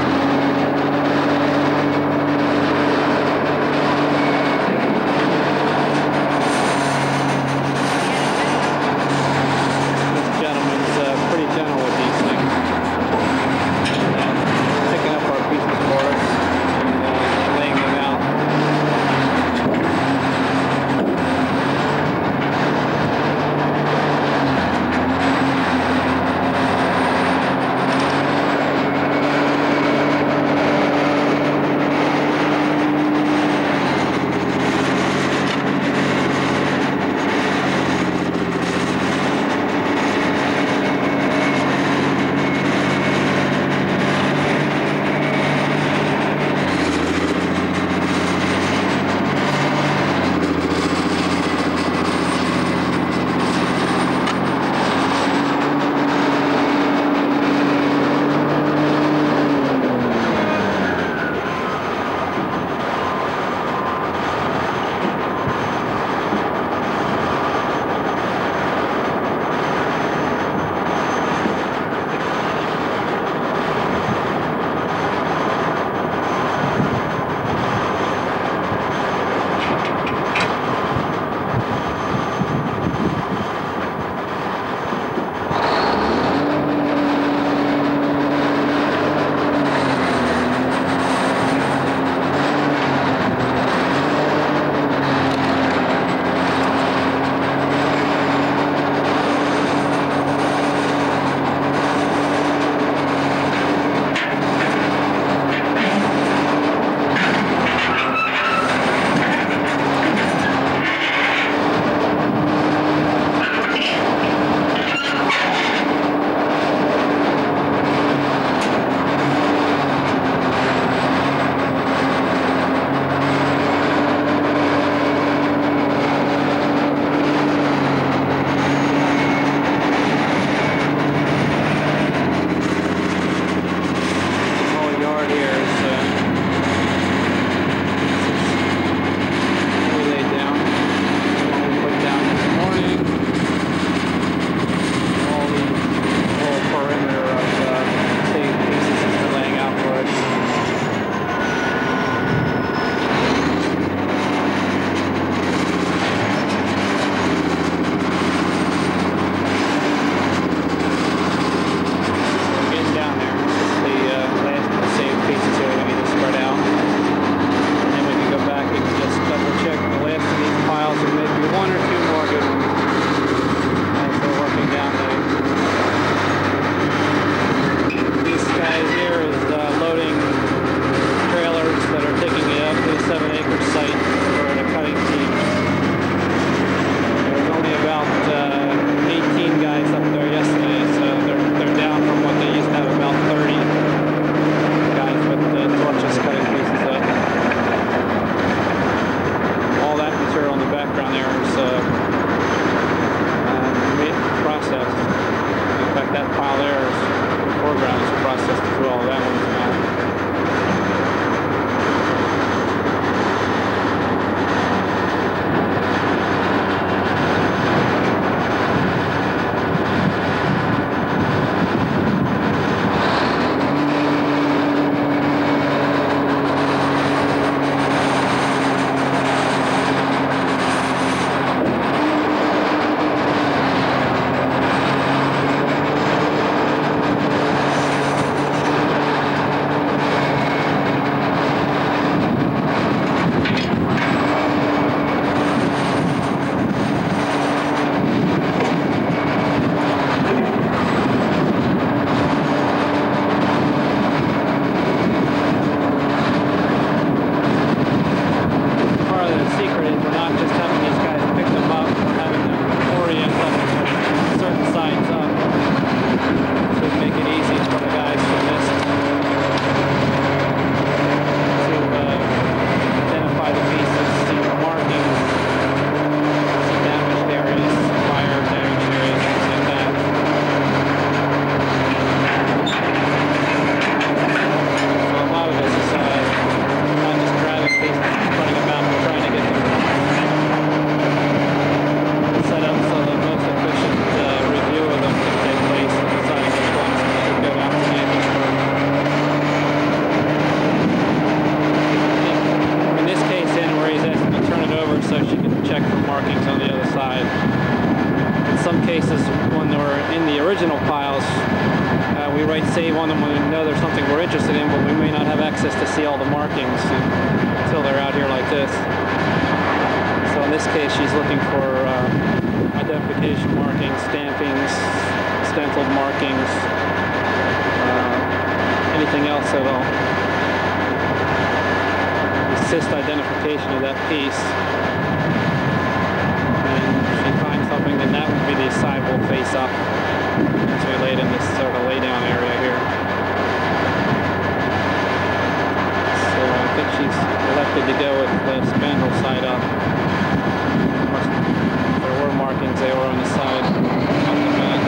might save on them when we know there's something we're interested in, but we may not have access to see all the markings until they're out here like this. So in this case, she's looking for identification markings, stampings, stenciled markings, anything else that'll assist identification of that piece. And if she finds something, then that would be the side we'll face up as we lay it in this sort of lay down area here. So I think she's elected to go with the spandrel side up. If there were markings, they were on the side of the mat.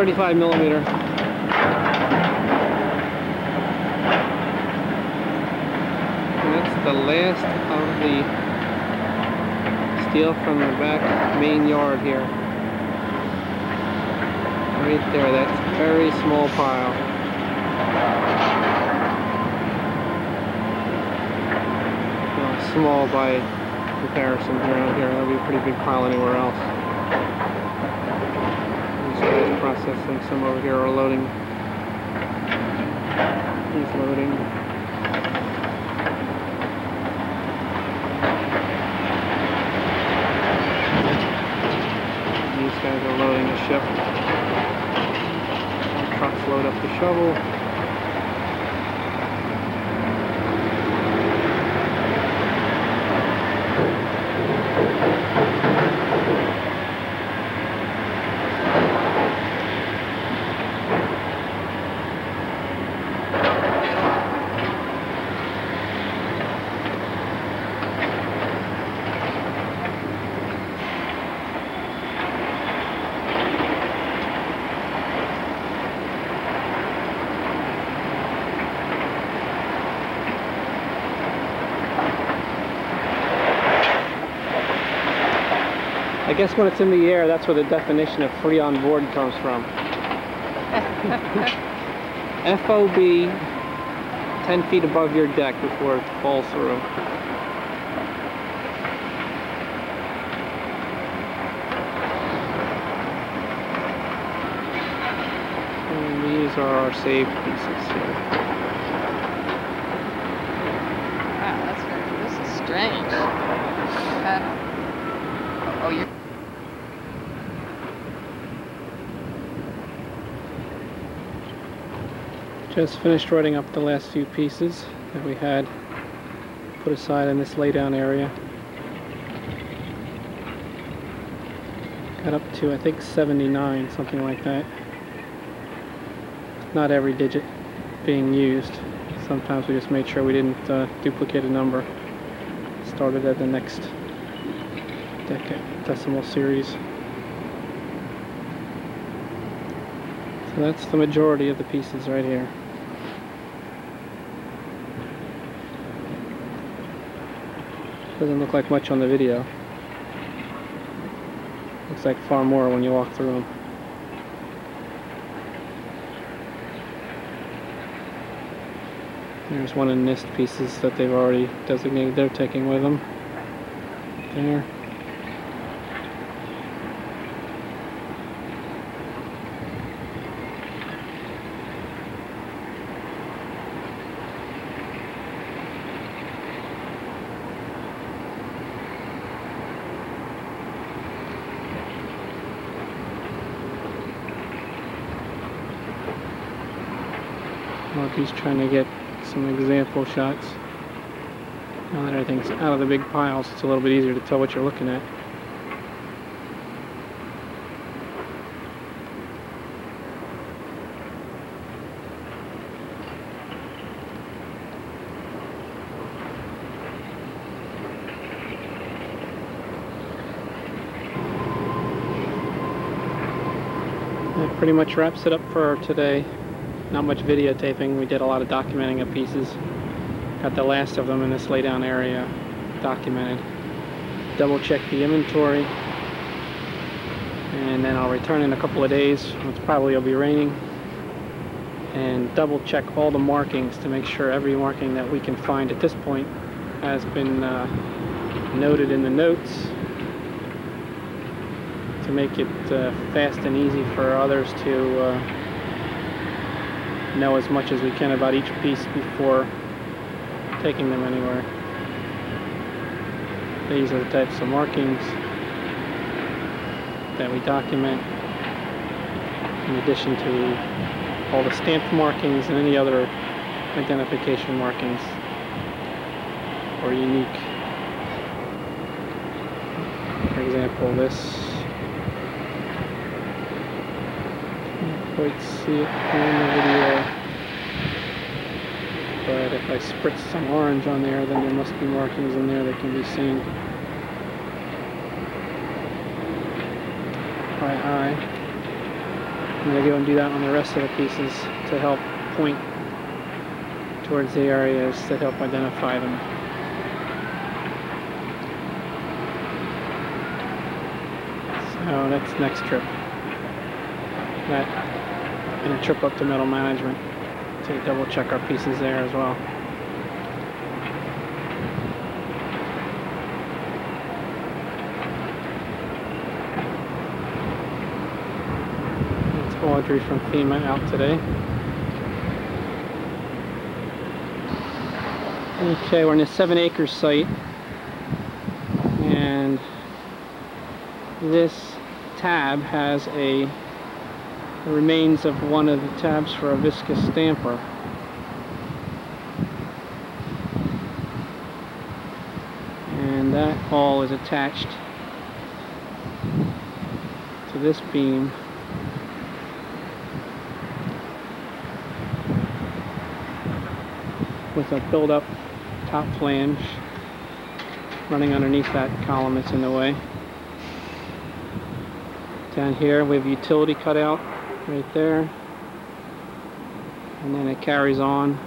35 millimeter. And that's the last of the steel from the back main yard here. Right there, that's a very small pile. Well, small by comparison around here. That'll be a pretty big pile anywhere else. These guys processing some over here are loading. He's loading. These guys are loading the ship. Trucks load up the shovel. I guess when it's in the air, that's where the definition of free on board comes from. FOB, 10 feet above your deck before it falls through. And these are our saved pieces here. Wow, this is strange. Oh, you. Just finished writing up the last few pieces that we had put aside in this laydown area. Got up to, I think, 79, something like that. Not every digit being used. Sometimes we just made sure we didn't duplicate a number. Started at the next decimal series. So that's the majority of the pieces right here. Doesn't look like much on the video. Looks like far more when you walk through them. There's one in NIST pieces that they've already designated they're taking with them. There. He's trying to get some example shots. Now that everything's out of the big piles, it's a little bit easier to tell what you're looking at. That pretty much wraps it up for today. Not much videotaping. We did a lot of documenting of pieces. Got the last of them in this laydown area documented. Double check the inventory. And then I'll return in a couple of days. It's probably will be raining. And double check all the markings to make sure every marking that we can find at this point has been noted in the notes to make it fast and easy for others to know as much as we can about each piece before taking them anywhere. These are the types of markings that we document, in addition to all the stamped markings and any other identification markings or unique. For example, this, can't quite see it in the video, but if I spritz some orange on there, then there must be markings in there that can be seen by eye. I'm going to go and do that on the rest of the pieces to help point towards the areas that help identify them. So that's next trip. That and a trip up to metal management to double check our pieces there as well. It's Audrey from FEMA out today. Okay, we're in a 7-acre site, and this tab has the remains of one of the tabs for a viscous stamper. And that all is attached to this beam. With a build-up top flange running underneath that column that's in the way. Down here we have utility cutout right there, and then it carries on.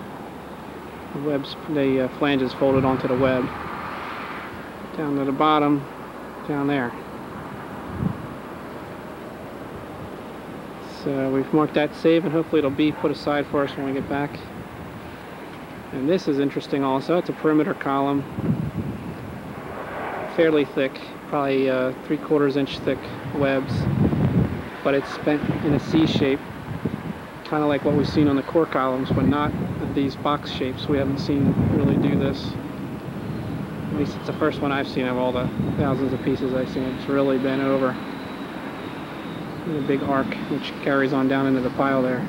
The flange is folded onto the web. Down to the bottom, down there. So we've marked that save, and hopefully it'll be put aside for us when we get back. And this is interesting also. It's a perimeter column, fairly thick, probably 3/4 inch thick webs, but it's spent in a C shape, kind of like what we've seen on the core columns, but not these box shapes. We haven't seen really do this. At least it's the first one I've seen of all the thousands of pieces I've seen. It's really bent over in a big arc, which carries on down into the pile there.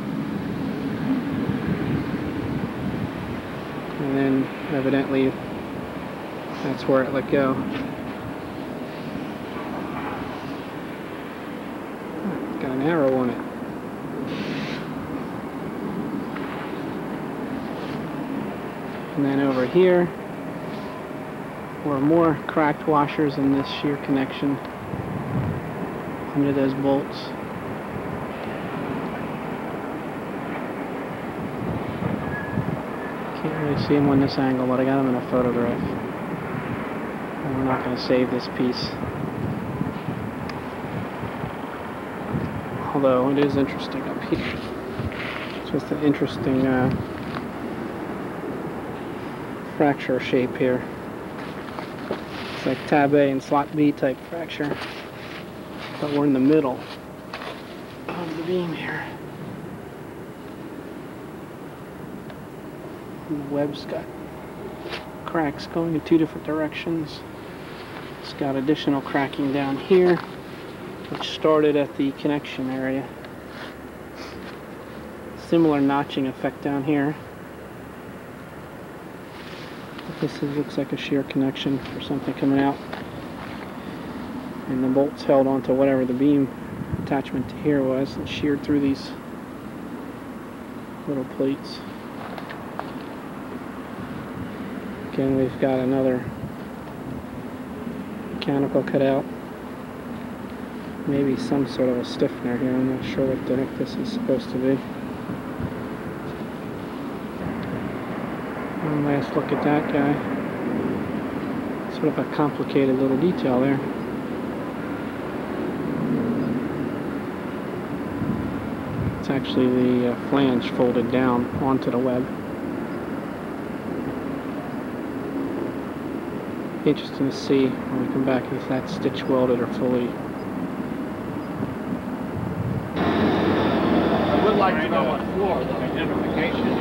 And then evidently that's where it let go. Got an arrow on it. And then over here were more cracked washers in this shear connection under those bolts. Can't really see them on this angle, but I got them in a photograph. And we're not going to save this piece. Although it is interesting up here. It's just an interesting fracture shape here. It's like tab A and slot B type fracture. But we're in the middle of the beam here. And the web's got cracks going in 2 different directions. It's got additional cracking down here, which started at the connection area. Similar notching effect down here. This looks like a shear connection for something coming out. And the bolts held onto whatever the beam attachment to here was and sheared through these little plates. Again, we've got another mechanical cutout. Maybe some sort of a stiffener here. I'm not sure what the heck this is supposed to be. One last look at that guy. Sort of a complicated little detail there. It's actually the flange folded down onto the web. Interesting to see when we come back if that's stitch welded or fully. I would like to know what floor the identification is.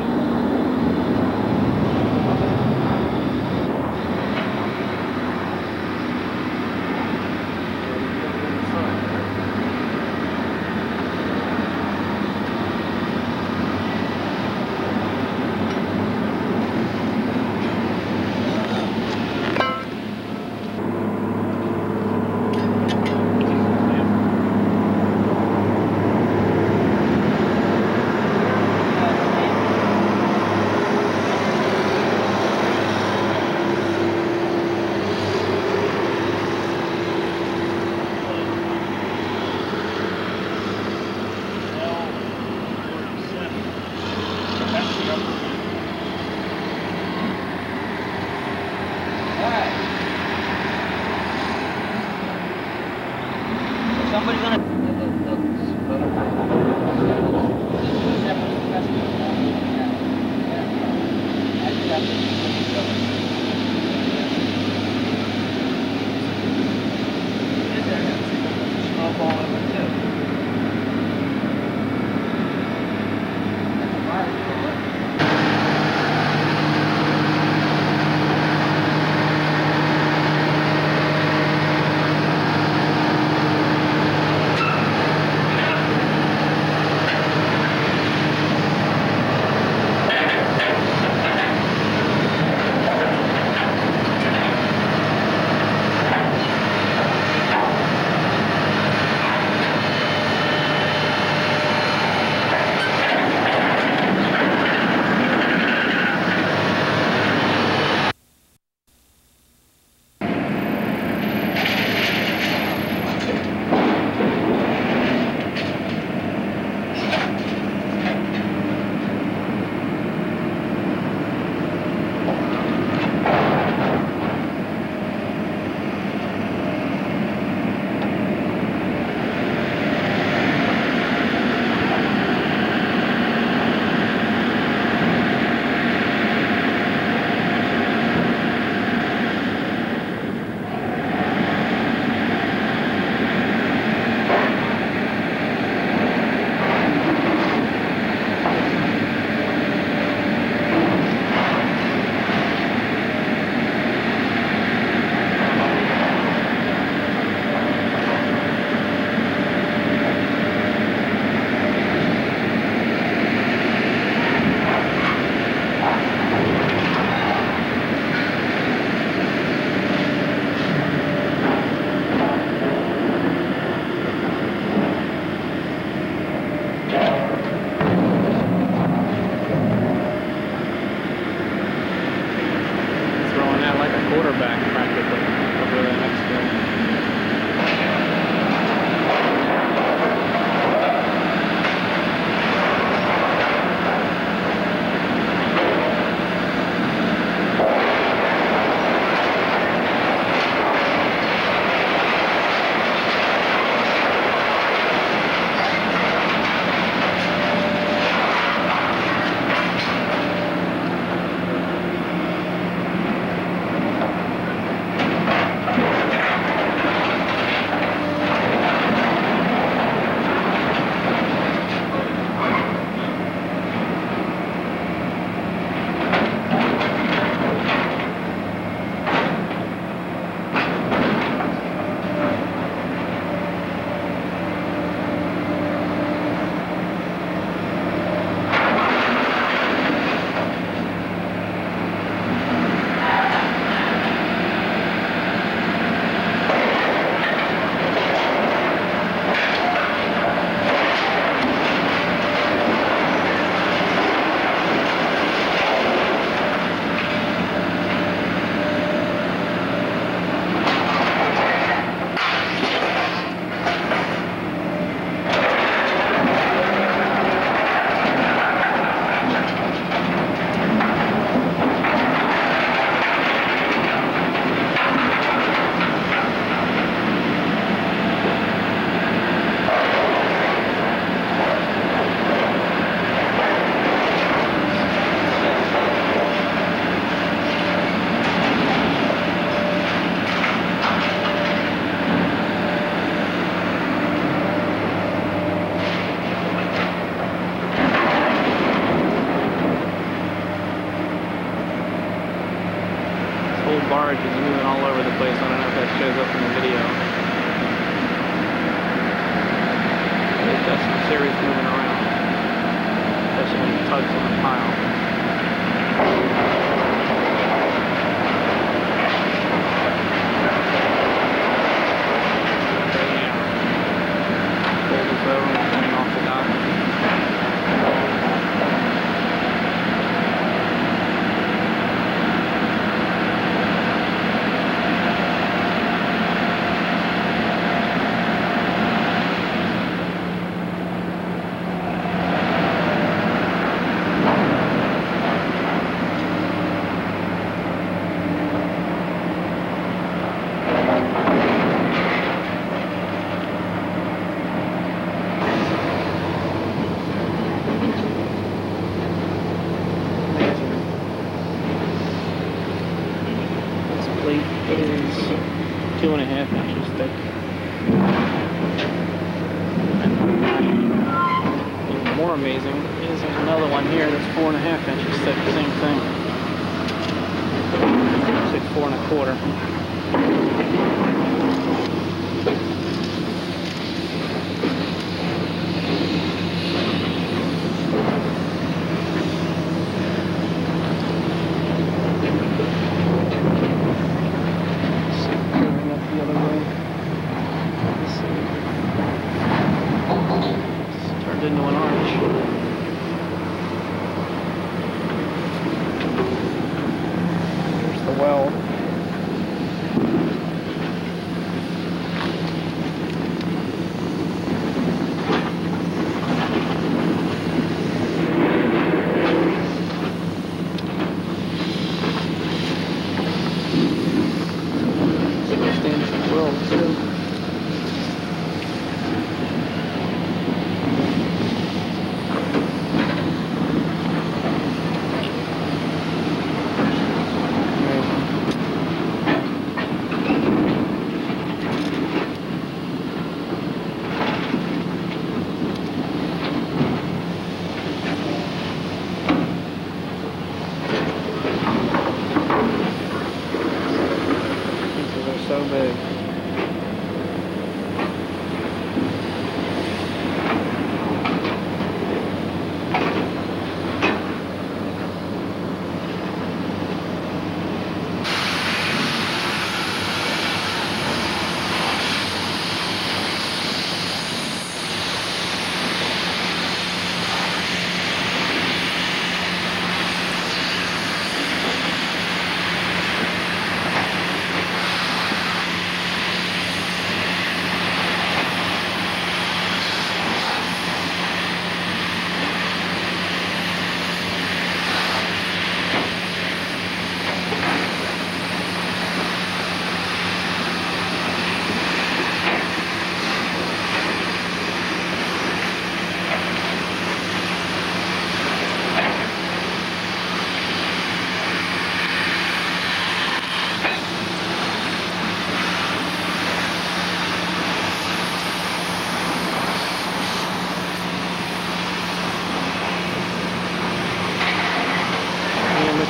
large and moving all over the place. I don't know if that shows up in the video. It does some serious moving around, especially when it tugs on the pile. Is 2.5 inches thick. Even more amazing is there's another one here that's 4.5 inches thick, same thing. It's like 4.25. Into an arch. Here's the weld. Stands the weld too. So big.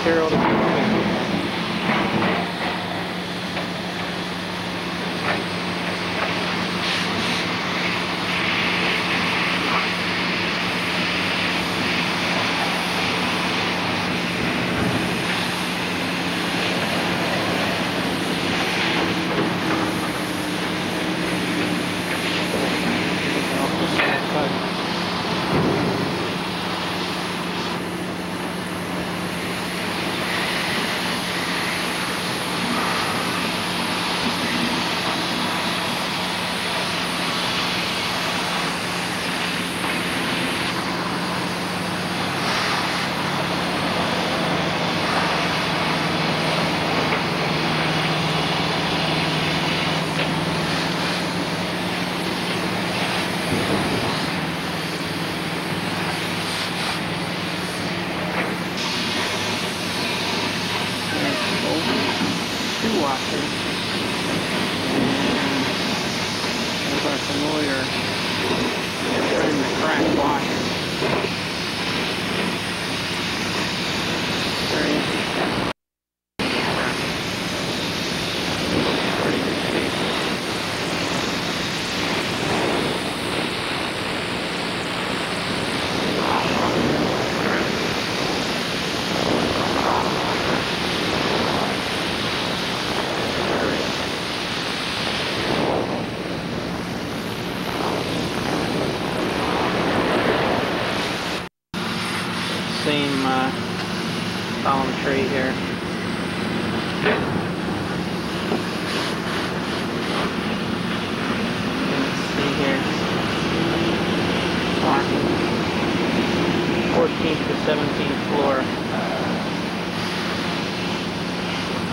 Material to same column tree here. Let's see here. 14th to 17th floor.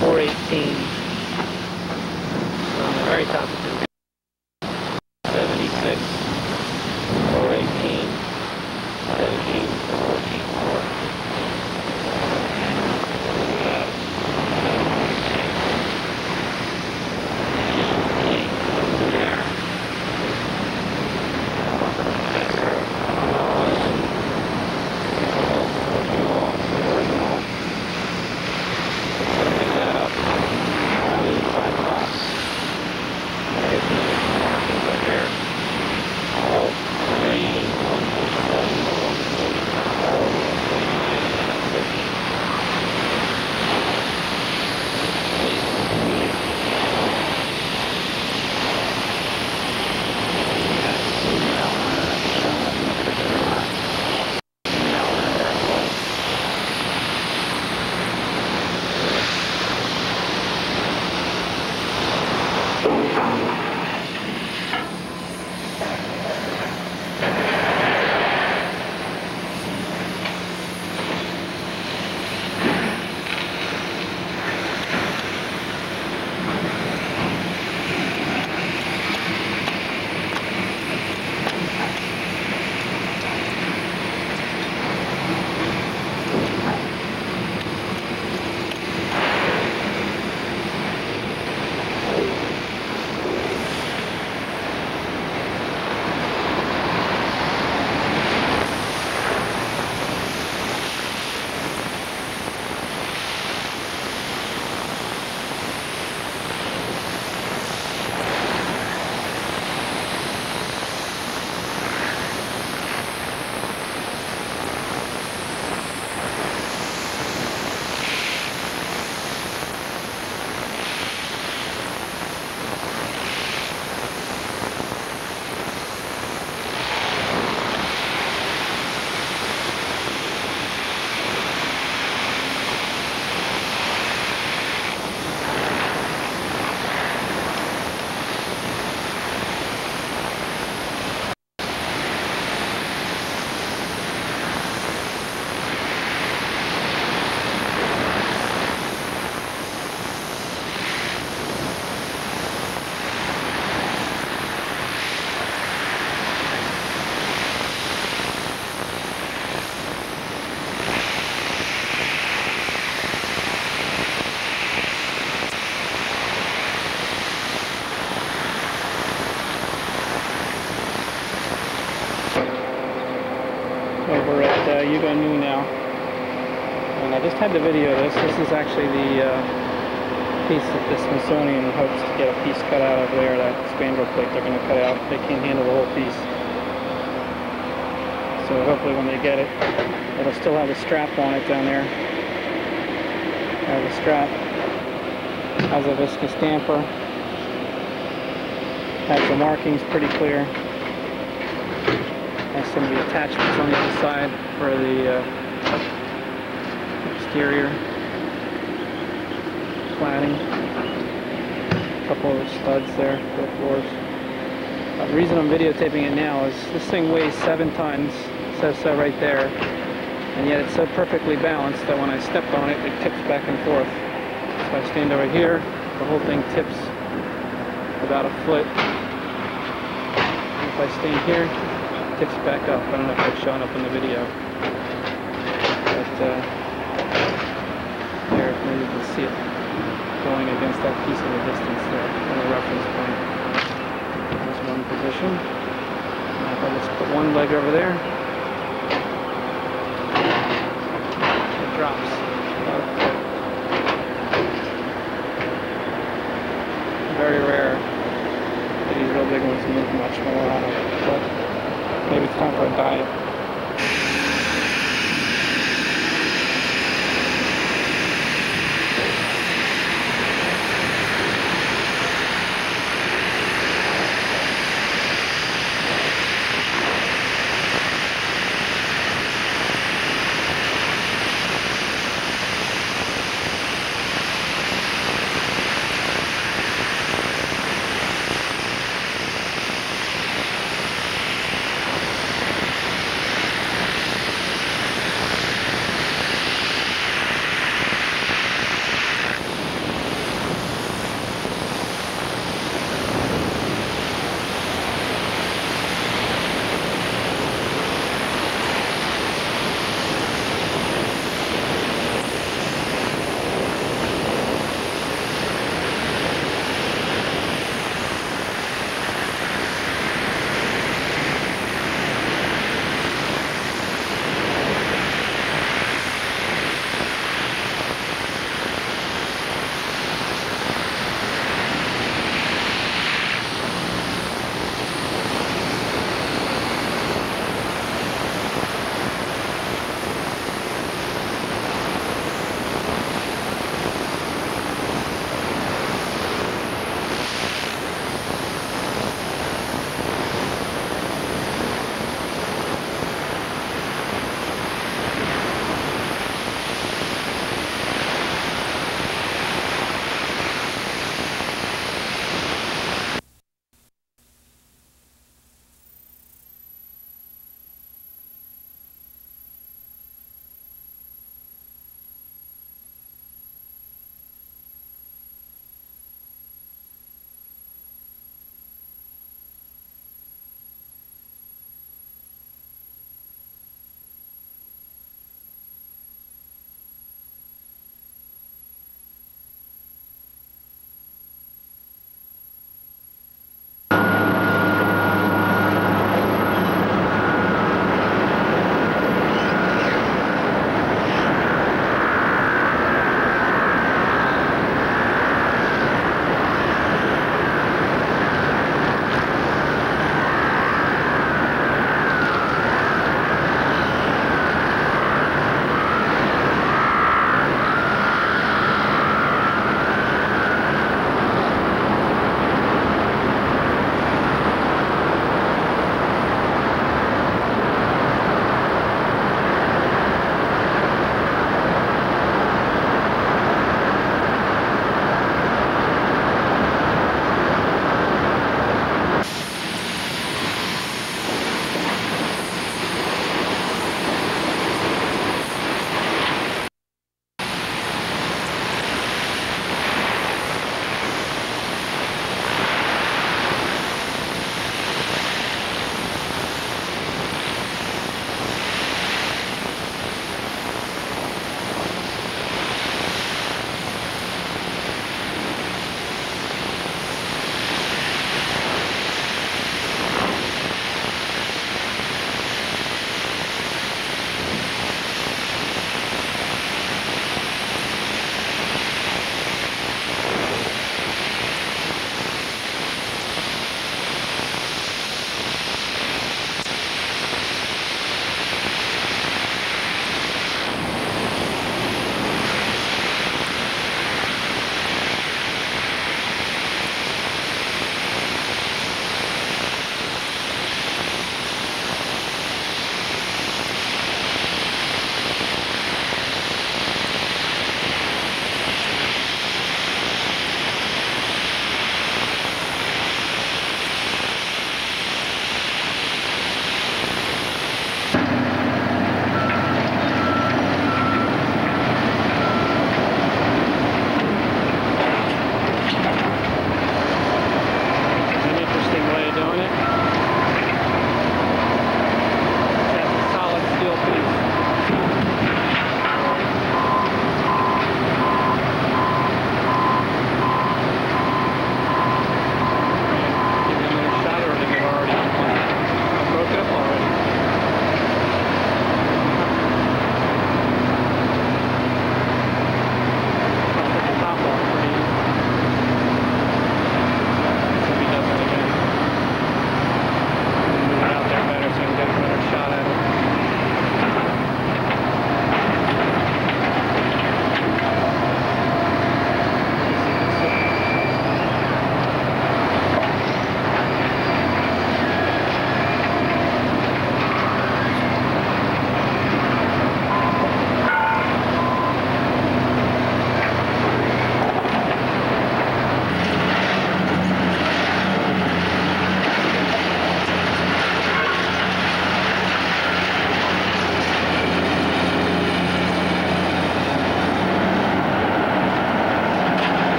418. So on the very top of the 76. 418. 17. 14. 4. Over at SEAoNY now, and I just had to video this. This is actually the piece that the Smithsonian hopes to get a piece cut out of there, that spandrel plate they're going to cut out. They can't handle the whole piece. So hopefully when they get it, it'll still have a strap on it down there. Has a strap, has a viscous damper, has the markings pretty clear. Has some of the attachments on the other side for the exterior cladding. A couple of studs there for the floors. The reason I'm videotaping it now is this thing weighs 7 tons, it says so right there, and yet it's so perfectly balanced that when I step on it, it tips back and forth. So I stand over here, the whole thing tips about a foot. And if I stand here, tips back up. I don't know if that's showing up in the video, but there, maybe you can see it going against that piece in the distance there on the reference point. There's one position. Now if I just put one leg over there, it drops about a foot. Very rare that these real big ones move much more out of it, but maybe it's time for a diet.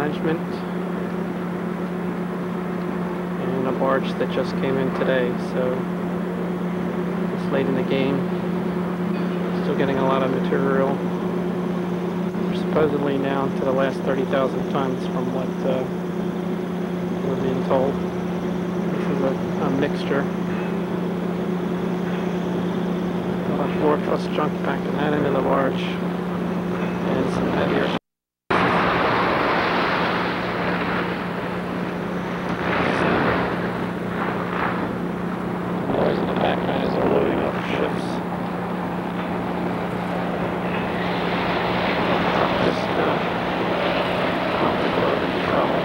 management, and a barge that just came in today, so it's late in the game. Still getting a lot of material. We're supposedly now to the last 30,000 tons from what we're being told. This is a mixture. 4+ junk packing that into the barge, and some heavier. Boys in the back guys are loading up ships. Just off the load and trouble.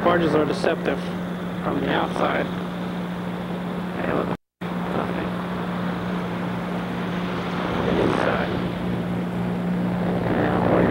Barges are deceptive from the outside. They look nothing. Inside. Now, what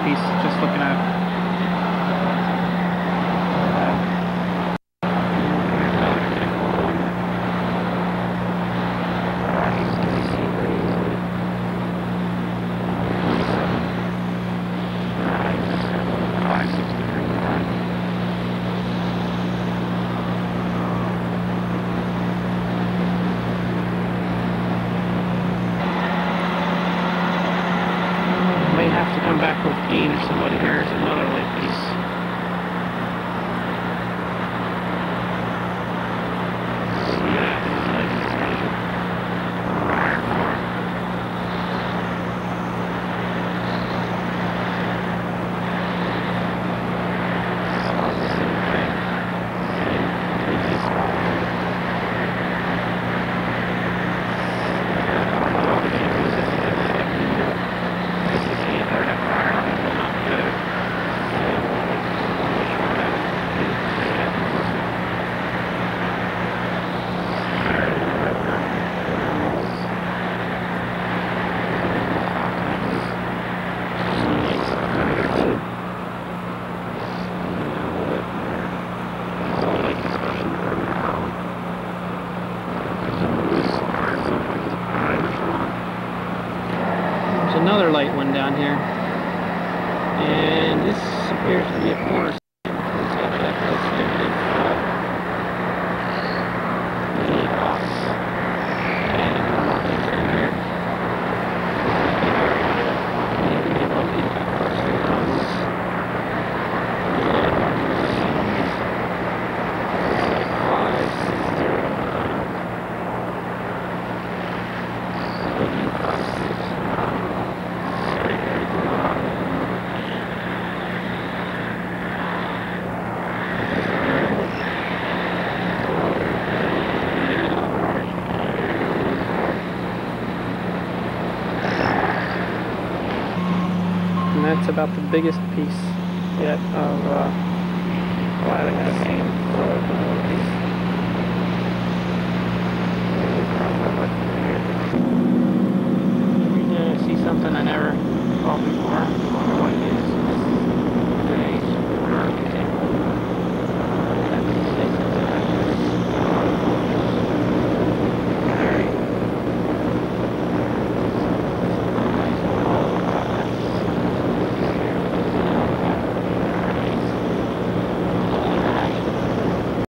piece, just looking at it. Have to come back with Dean if somebody hears another light piece. Another light one down here, and this appears to be a corner. And that's about the biggest piece yet of lighting I've seen.